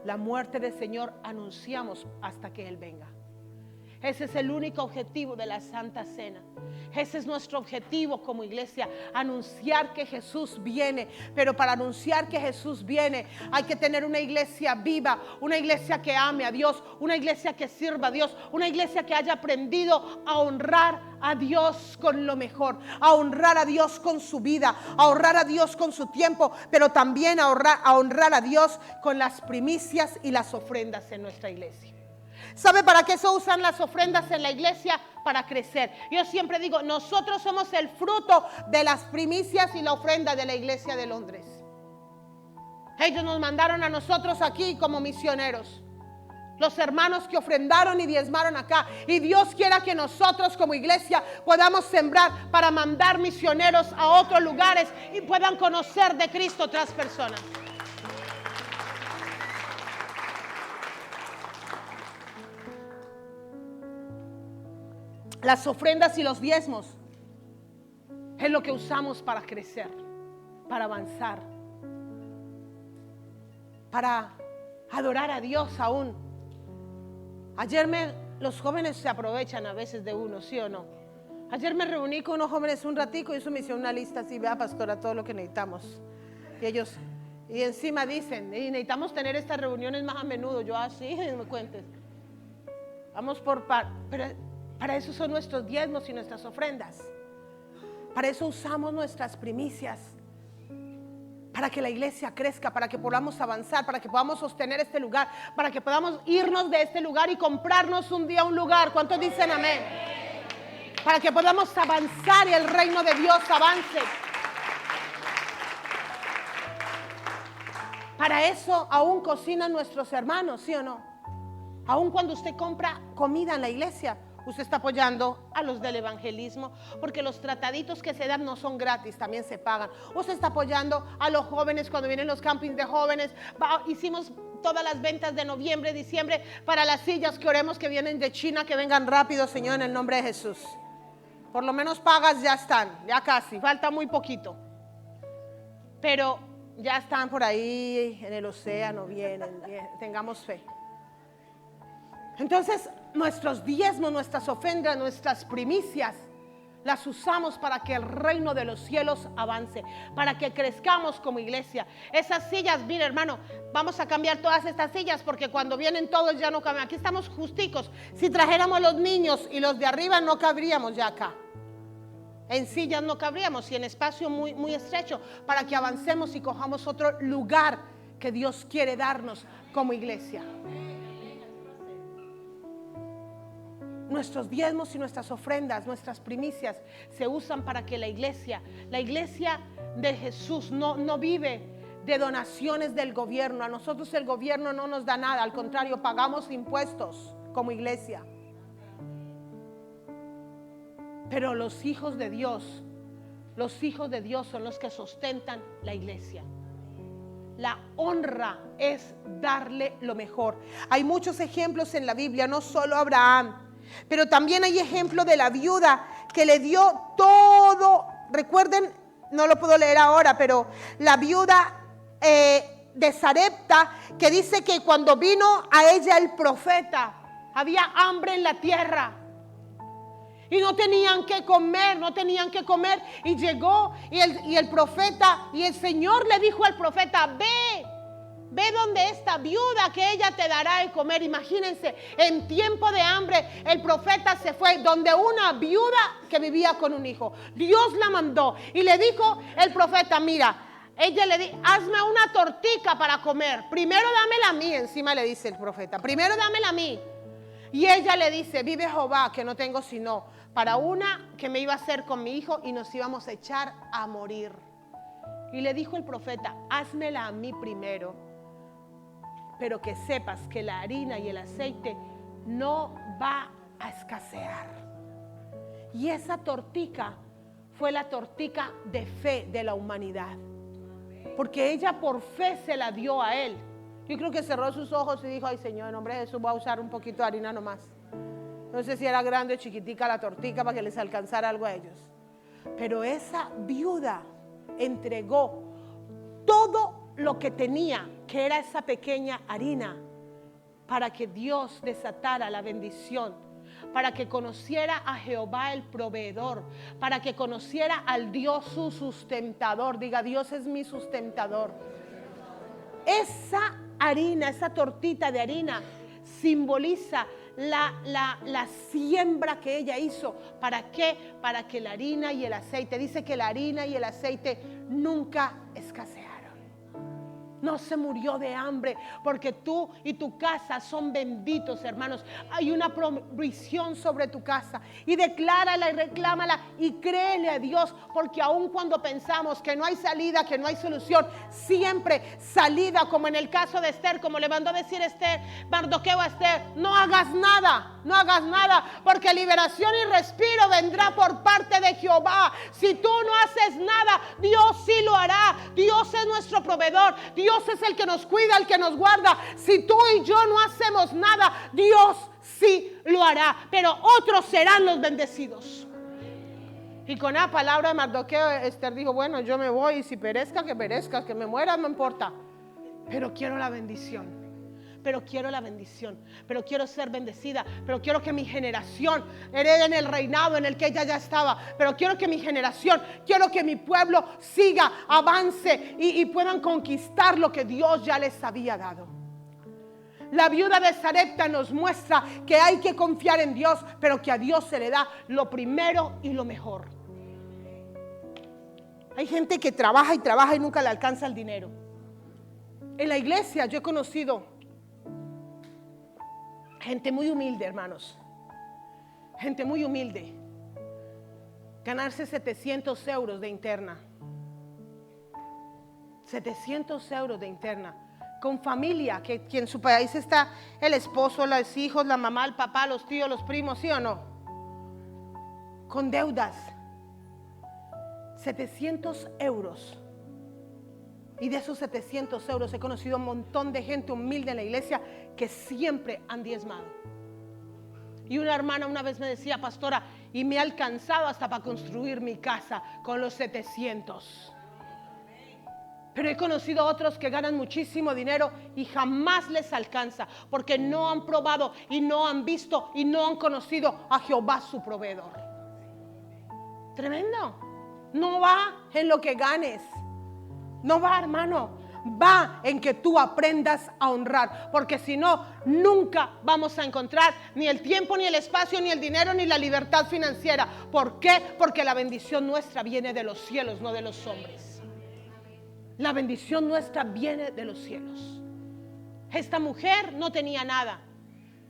La muerte del Señor anunciamos hasta que Él venga. Ese es el único objetivo de la Santa Cena. Ese es nuestro objetivo como iglesia, anunciar que Jesús viene. Pero para anunciar que Jesús viene hay que tener una iglesia viva, una iglesia que ame a Dios, una iglesia que sirva a Dios, una iglesia que haya aprendido a honrar a Dios con lo mejor, a honrar a Dios con su vida, a honrar a Dios con su tiempo, pero también a honrar a Dios con las primicias y las ofrendas en nuestra iglesia. ¿Sabe para qué se usan las ofrendas en la iglesia? Para crecer. Yo siempre digo, nosotros somos el fruto de las primicias y la ofrenda de la iglesia de Londres. Ellos nos mandaron a nosotros aquí como misioneros. los hermanos que ofrendaron y diezmaron acá. Y Dios quiera que nosotros como iglesia podamos sembrar para mandar misioneros a otros lugares y puedan conocer de Cristo otras personas. Las ofrendas y los diezmos es lo que usamos para crecer, para avanzar, para adorar a Dios aún. Ayer los jóvenes se aprovechan a veces de uno, ¿sí o no? Ayer me reuní con unos jóvenes un ratico y eso me hicieron una lista así, vea pastora, todo lo que necesitamos. Y encima dicen, y necesitamos tener estas reuniones más a menudo. Yo así, me cuentes. Vamos pero para eso son nuestros diezmos y nuestras ofrendas. Para eso usamos nuestras primicias. Para que la iglesia crezca, para que podamos avanzar, para que podamos sostener este lugar, para que podamos irnos de este lugar y comprarnos un día un lugar. ¿Cuántos dicen amén? Para que podamos avanzar y el reino de Dios avance. Para eso aún cocinan nuestros hermanos, ¿sí o no? Aún cuando usted compra comida en la iglesia, usted está apoyando a los del evangelismo, porque los trataditos que se dan no son gratis, también se pagan. Usted está apoyando a los jóvenes cuando vienen los campings de jóvenes. Hicimos todas las ventas de noviembre, diciembre para las sillas que oremos que vienen de China, que vengan rápido, Señor, en el nombre de Jesús. Por lo menos pagas ya están, ya casi, falta muy poquito. Pero ya están por ahí en el océano, vienen, tengamos fe. Entonces, nuestros diezmos, nuestras ofrendas, nuestras primicias, las usamos para que el reino de los cielos avance, para que crezcamos como iglesia. Esas sillas, mire hermano, vamos a cambiar todas estas sillas porque cuando vienen todos ya no caben. Aquí estamos justicos. Si trajéramos los niños y los de arriba no cabríamos ya acá. En sillas no cabríamos y en espacio muy, muy estrecho, para que avancemos y cojamos otro lugar que Dios quiere darnos como iglesia. Nuestros diezmos y nuestras ofrendas, nuestras primicias se usan para que la iglesia de Jesús no vive de donaciones del gobierno. A nosotros el gobierno no nos da nada, al contrario, pagamos impuestos como iglesia. Pero los hijos de Dios son los que sustentan la iglesia. La honra es darle lo mejor. Hay muchos ejemplos en la Biblia, no solo Abraham, pero también hay ejemplo de la viuda que le dio todo. Recuerden, no lo puedo leer ahora, pero la viuda de Sarepta, que dice que cuando vino a ella el profeta, había hambre en la tierra y no tenían que comer, y llegó y el profeta, y el Señor le dijo al profeta: ve donde esta viuda, que ella te dará de comer. Imagínense, en tiempo de hambre el profeta se fue donde una viuda que vivía con un hijo. Dios la mandó y le dijo el profeta: mira, ella le dijo: hazme una tortica para comer, primero dámela a mí. Encima le dice el profeta: primero dámela a mí. Y ella le dice: vive Jehová, que no tengo sino para una que me iba a hacer con mi hijo y nos íbamos a echar a morir. Y le dijo el profeta: házmela a mí primero, pero que sepas que la harina y el aceite no va a escasear. Y esa tortica fue la tortica de fe de la humanidad, porque ella por fe se la dio a él. Yo creo que cerró sus ojos y dijo: ay Señor, en nombre de Jesús voy a usar un poquito de harina nomás. No sé si era grande o chiquitica la tortica para que les alcanzara algo a ellos. Pero esa viuda entregó todo lo que tenía, que era esa pequeña harina, para que Dios desatara la bendición, para que conociera a Jehová el proveedor, para que conociera al Dios su sustentador. Diga: Dios es mi sustentador. Esa harina, esa tortita de harina simboliza la siembra que ella hizo. ¿Para qué? Para que la harina y el aceite, dice que la harina y el aceite nunca escasearon. No se murió de hambre, porque tú y tu casa son benditos, hermanos. Hay una provisión sobre tu casa. Y declárala y reclámala y créele a Dios, porque aun cuando pensamos que no hay salida, que no hay solución, siempre salida, como en el caso de Esther, como le mandó a decir Mardoqueo a Esther: no hagas nada, no hagas nada, porque liberación y respiro vendrá por parte de Jehová. Si tú no haces nada, Dios sí lo hará. Dios es nuestro proveedor. Dios es el que nos cuida, el que nos guarda. Si tú y yo no hacemos nada, Dios sí lo hará, pero otros serán los bendecidos. Y con la palabra de Mardoqueo, Esther dijo: bueno, yo me voy, y si perezca, que me muera, no importa, pero quiero la bendición. Pero quiero la bendición, pero quiero ser bendecida, pero quiero que mi generación herede en el reinado en el que ella ya estaba, pero quiero que mi generación, quiero que mi pueblo siga, avance y puedan conquistar lo que Dios ya les había dado. La viuda de Sarepta nos muestra que hay que confiar en Dios, pero que a Dios se le da lo primero y lo mejor. Hay gente que trabaja y trabaja y nunca le alcanza el dinero. En la iglesia yo he conocido gente muy humilde, hermanos. Gente muy humilde. Ganarse 700 euros de interna. 700 euros de interna. Con familia, que en su país está el esposo, los hijos, la mamá, el papá, los tíos, los primos, ¿sí o no? Con deudas. 700 euros. Y de esos 700 euros he conocido un montón de gente humilde en la iglesia que siempre han diezmado. Y una hermana una vez me decía: pastora, y me ha alcanzado hasta para construir mi casa con los 700. Pero he conocido otros que ganan muchísimo dinero y jamás les alcanza, porque no han probado y no han visto y no han conocido a Jehová su proveedor. Tremendo. No va en lo que ganes. No va, hermano, va en que tú aprendas a honrar, porque si no, nunca vamos a encontrar ni el tiempo, ni el espacio, ni el dinero, ni la libertad financiera. ¿Por qué? Porque la bendición nuestra viene de los cielos, no de los hombres. La bendición nuestra viene de los cielos. Esta mujer no tenía nada.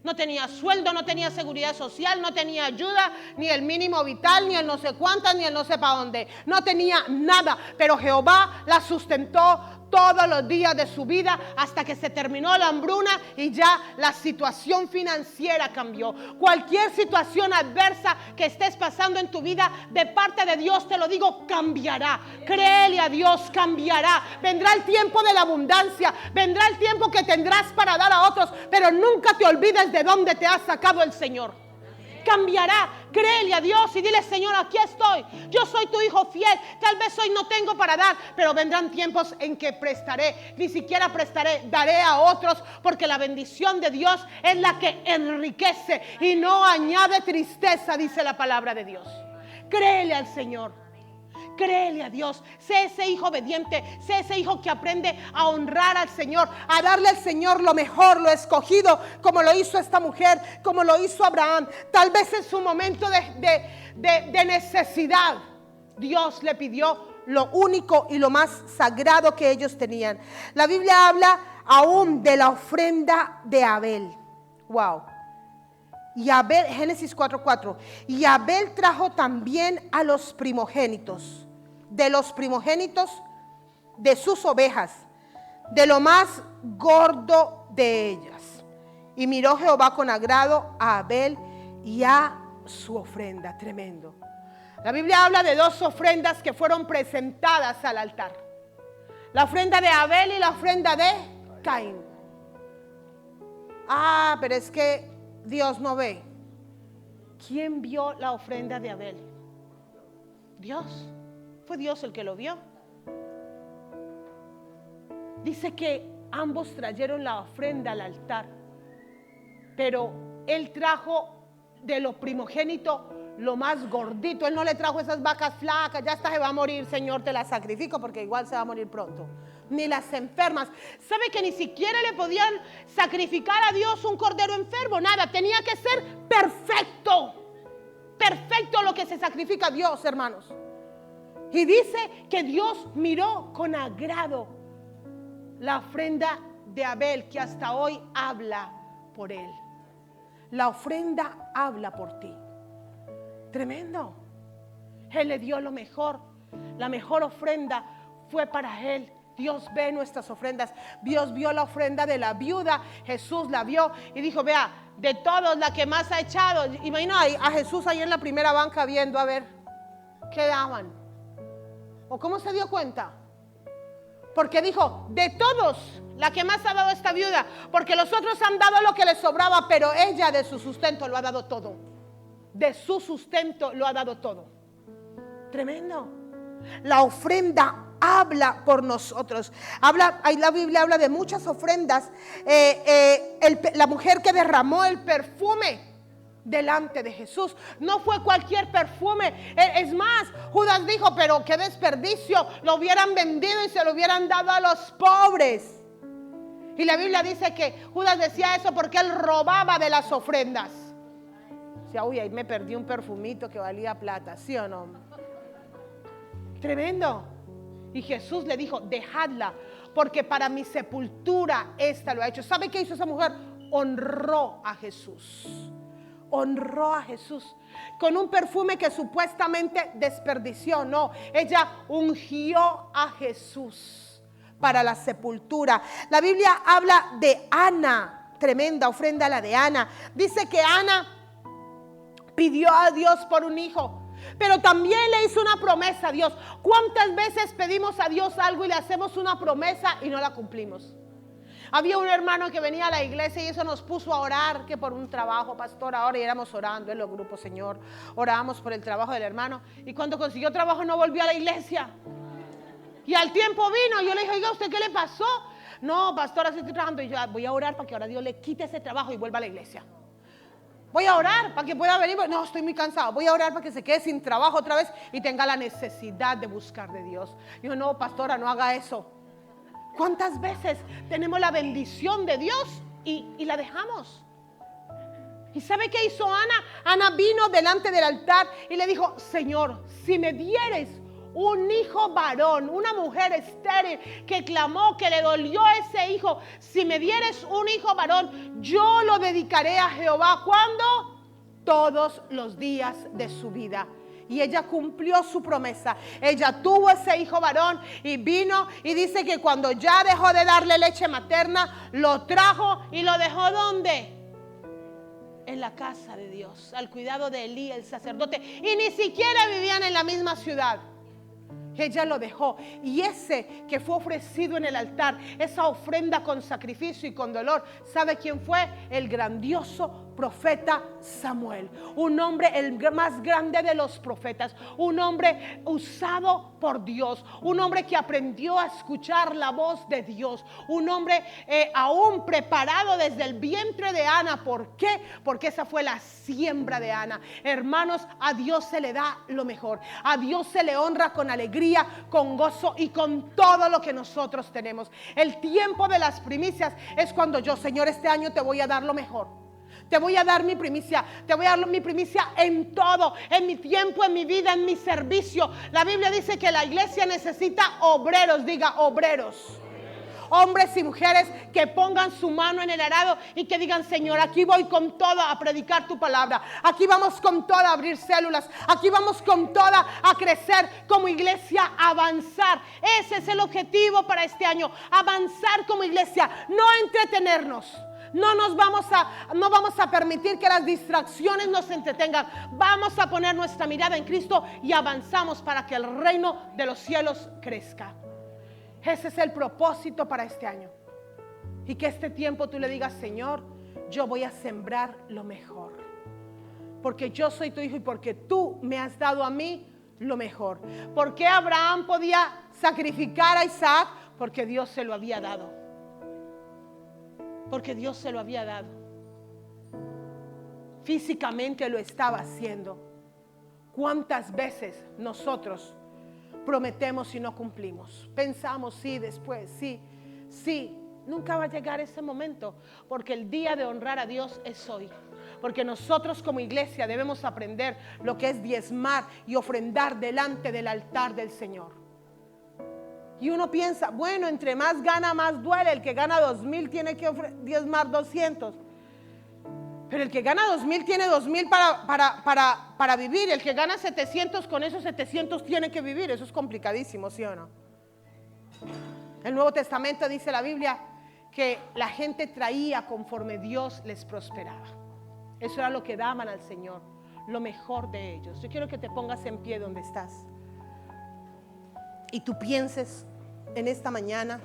No tenía sueldo, no tenía seguridad social, no tenía ayuda, ni el mínimo vital, ni el no sé cuántas, ni el no sé para dónde. No tenía nada, pero Jehová la sustentó todos los días de su vida hasta que se terminó la hambruna y ya la situación financiera cambió. Cualquier situación adversa que estés pasando en tu vida, de parte de Dios te lo digo, cambiará. Créele a Dios, cambiará. Vendrá el tiempo de la abundancia, vendrá el tiempo que tendrás para dar a otros, pero nunca te olvides de dónde te ha sacado el Señor. Cambiará. Créele a Dios y dile: Señor, aquí estoy, yo soy tu hijo fiel. Tal vez hoy no tengo para dar, pero vendrán tiempos en que prestaré. Ni siquiera prestaré, daré a otros, porque la bendición de Dios es la que enriquece y no añade tristeza, dice la palabra de Dios. Créele al Señor. Créele a Dios, sé ese hijo obediente, sé ese hijo que aprende a honrar al Señor, a darle al Señor lo mejor, lo escogido, como lo hizo esta mujer, como lo hizo Abraham. Tal vez en su momento de necesidad, Dios le pidió lo único y lo más sagrado que ellos tenían. La Biblia habla aún de la ofrenda de Abel. Wow. Y Abel, Génesis 4:4, y Abel trajo también a los primogénitos, de los primogénitos de sus ovejas, de lo más gordo de ellas. Y miró Jehová con agrado a Abel y a su ofrenda. Tremendo. La Biblia habla de dos ofrendas que fueron presentadas al altar: la ofrenda de Abel y la ofrenda de Caín. Ah, pero es que Dios no ve. ¿Quién vio la ofrenda de Abel? Dios. Fue Dios el que lo vio. Dice que ambos trajeron la ofrenda al altar, pero él trajo de lo primogénito lo más gordito. Él no le trajo esas vacas flacas: ya esta se va a morir, Señor, te la sacrifico porque igual se va a morir pronto. Ni las enfermas. ¿Sabe que ni siquiera le podían sacrificar a Dios un cordero enfermo? Nada, tenía que ser perfecto. Perfecto lo que se sacrifica a Dios, hermanos. Y dice que Dios miró con agrado La ofrenda de Abel, que hasta hoy habla por él. La ofrenda habla por ti. Tremendo. Él le dio lo mejor. La mejor ofrenda fue para él. Dios ve nuestras ofrendas. Dios vio la ofrenda de la viuda. Jesús la vio y dijo, vea, de todos la que más ha echado. Imagina a Jesús ahí en la primera banca viendo a ver qué daban. ¿O cómo se dio cuenta? Porque dijo, de todos la que más ha dado esta viuda. Porque los otros han dado lo que les sobraba, pero ella de su sustento lo ha dado todo. De su sustento lo ha dado todo. Tremendo. La ofrenda habla por nosotros. Ahí la Biblia habla de muchas ofrendas. La mujer que derramó el perfume delante de Jesús, no fue cualquier perfume. Es más, Judas dijo, pero qué desperdicio, lo hubieran vendido y se lo hubieran dado a los pobres. Y la Biblia dice que Judas decía eso porque él robaba de las ofrendas. Decía, uy, ahí me perdí un perfumito que valía plata, ¿sí o no? Tremendo. Y Jesús le dijo, dejadla, porque para mi sepultura esta lo ha hecho. ¿Sabe qué hizo esa mujer? Honró a Jesús. Honró a Jesús con un perfume que supuestamente desperdició. No, ella ungió a Jesús para la sepultura. La Biblia habla de Ana. Tremenda ofrenda la de Ana. Dice que Ana pidió a Dios por un hijo, pero también le hizo una promesa a Dios. ¿Cuántas veces pedimos a Dios algo y le hacemos una promesa y no la cumplimos? Había un hermano que venía a la iglesia y eso nos puso a orar, que por un trabajo, pastor, ahora y éramos orando en los grupos, Señor, orábamos por el trabajo del hermano, y cuando consiguió trabajo no volvió a la iglesia. Y al tiempo vino, y yo le dije, oiga, ¿usted qué le pasó? No, pastor, así estoy trabajando. Y yo, voy a orar para que ahora Dios le quite ese trabajo y vuelva a la iglesia. Voy a orar para que pueda venir. No, estoy muy cansado. Voy a orar para que se quede sin trabajo otra vez y tenga la necesidad de buscar de Dios. Yo, no, pastora, no haga eso. ¿Cuántas veces tenemos la bendición de Dios y la dejamos? ¿Y sabe qué hizo Ana? Ana vino delante del altar y le dijo, Señor, si me dieres un hijo varón, una mujer estéril que clamó, que le dolió ese hijo, si me dieres un hijo varón, yo lo dedicaré a Jehová. ¿Cuándo? Todos los días de su vida. Y ella cumplió su promesa. Ella tuvo ese hijo varón y vino, y dice que cuando ya dejó de darle leche materna, lo trajo y lo dejó ¿dónde? En la casa de Dios, al cuidado de Elí, el sacerdote. Y ni siquiera vivían en la misma ciudad. Ella lo dejó, y ese que fue ofrecido en el altar, esa ofrenda con sacrificio y con dolor, ¿sabe quién fue? El grandioso profeta Samuel, un hombre el más grande de los profetas, un hombre usado por Dios, un hombre que aprendió a escuchar la voz de Dios, un hombre aún preparado desde el vientre de Ana. ¿Por qué? Porque esa fue la siembra de Ana. Hermanos, a Dios se le da lo mejor, a Dios se le honra con alegría, con gozo y con todo lo que nosotros tenemos. El tiempo de las primicias es cuando yo, Señor, este año te voy a dar lo mejor. Te voy a dar mi primicia, te voy a dar mi primicia en todo, en mi tiempo, en mi vida, en mi servicio. La Biblia dice que la iglesia necesita obreros, diga obreros. Hombres y mujeres que pongan su mano en el arado y que digan, Señor, aquí voy con todo a predicar tu palabra. Aquí vamos con todo a abrir células. Aquí vamos con toda a crecer como iglesia, a avanzar. Ese es el objetivo para este año, avanzar como iglesia, no entretenernos. No vamos a permitir que las distracciones nos entretengan. Vamos a poner nuestra mirada en Cristo y avanzamos para que el reino de los cielos crezca. Ese es el propósito para este año. Y que este tiempo tú le digas, Señor, yo voy a sembrar lo mejor. Porque yo soy tu hijo y porque tú me has dado a mí lo mejor. ¿Por qué Abraham podía sacrificar a Isaac? Porque Dios se lo había dado. Porque Dios se lo había dado. Físicamente lo estaba haciendo. ¿Cuántas veces nosotros prometemos y no cumplimos? Pensamos, sí, después, sí. Nunca va a llegar ese momento, porque el día de honrar a Dios es hoy. Porque nosotros como iglesia debemos aprender lo que es diezmar y ofrendar delante del altar del Señor. Y uno piensa, bueno, entre más gana, más duele. El que gana 2,000 tiene que diezmar 200. Pero el que gana 2,000 tiene 2,000 para vivir. El que gana 700, con esos 700 tiene que vivir. Eso es complicadísimo, ¿sí o no? El Nuevo Testamento dice la Biblia que la gente traía conforme Dios les prosperaba. Eso era lo que daban al Señor, lo mejor de ellos. Yo quiero que te pongas en pie donde estás y tú pienses en esta mañana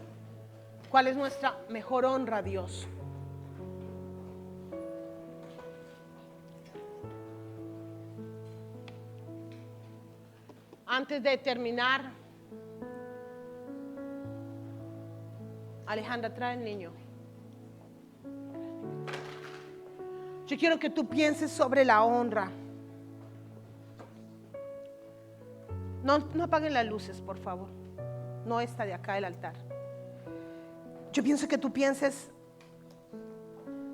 cuál es nuestra mejor honra a Dios. Antes de terminar, Alejandra, trae el niño. Yo quiero que tú pienses sobre la honra. No apaguen las luces, por favor. No esta de acá, el altar. Yo pienso que tú pienses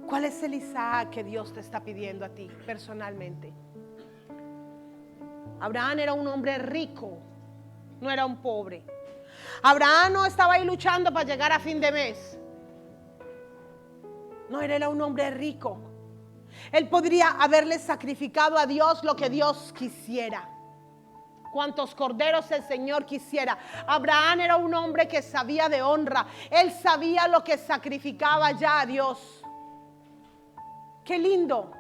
cuál es el Isaac que Dios te está pidiendo a ti personalmente. Abraham era un hombre rico, no era un pobre. Abraham no estaba ahí luchando para llegar a fin de mes. No, él era un hombre rico. Él podría haberle sacrificado a Dios lo que Dios quisiera. Cuantos corderos el Señor quisiera. Abraham era un hombre que sabía de honra. Él sabía lo que sacrificaba ya a Dios. Qué lindo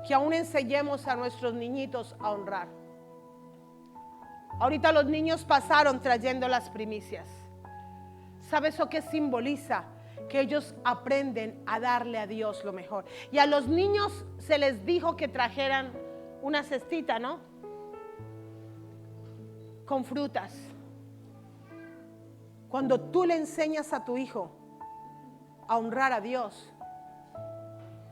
que aún enseñemos a nuestros niñitos a honrar. Ahorita los niños pasaron trayendo las primicias. ¿Sabes lo que simboliza? Que ellos aprenden a darle a Dios lo mejor. Y a los niños se les dijo que trajeran una cestita, ¿no? Con frutas. Cuando tú le enseñas a tu hijo a honrar a Dios,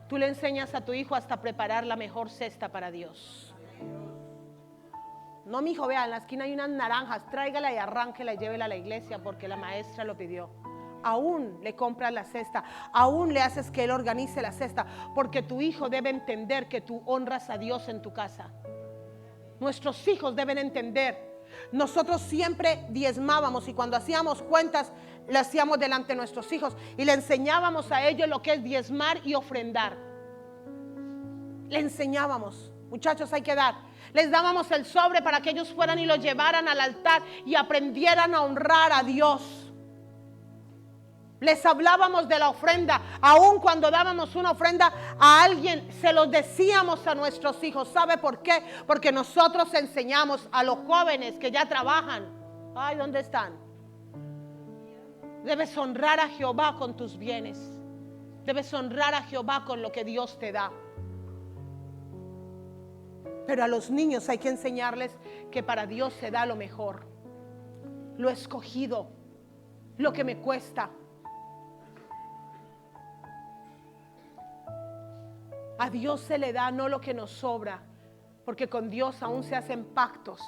tú le enseñas a tu hijo hasta preparar la mejor cesta para Dios. No, mi hijo, vea, en la esquina hay unas naranjas, tráigala y arránquela y llévela a la iglesia porque la maestra lo pidió. Aún le compras la cesta, aún le haces que él organice la cesta, porque tu hijo debe entender que tú honras a Dios en tu casa. Nuestros hijos deben entender. Nosotros siempre diezmábamos y cuando hacíamos cuentas, lo hacíamos delante de nuestros hijos y le enseñábamos a ellos lo que es diezmar y ofrendar. Le enseñábamos, muchachos, hay que dar. Les dábamos el sobre para que ellos fueran y lo llevaran al altar y aprendieran a honrar a Dios. Les hablábamos de la ofrenda. Aun cuando dábamos una ofrenda a alguien, se lo decíamos a nuestros hijos. ¿Sabe por qué? Porque nosotros enseñamos a los jóvenes que ya trabajan. Ay, ¿dónde están? Debes honrar a Jehová con tus bienes. Debes honrar a Jehová con lo que Dios te da. Pero a los niños hay que enseñarles que para Dios se da lo mejor. Lo escogido, lo que me cuesta. A Dios se le da no lo que nos sobra, porque con Dios aún se hacen pactos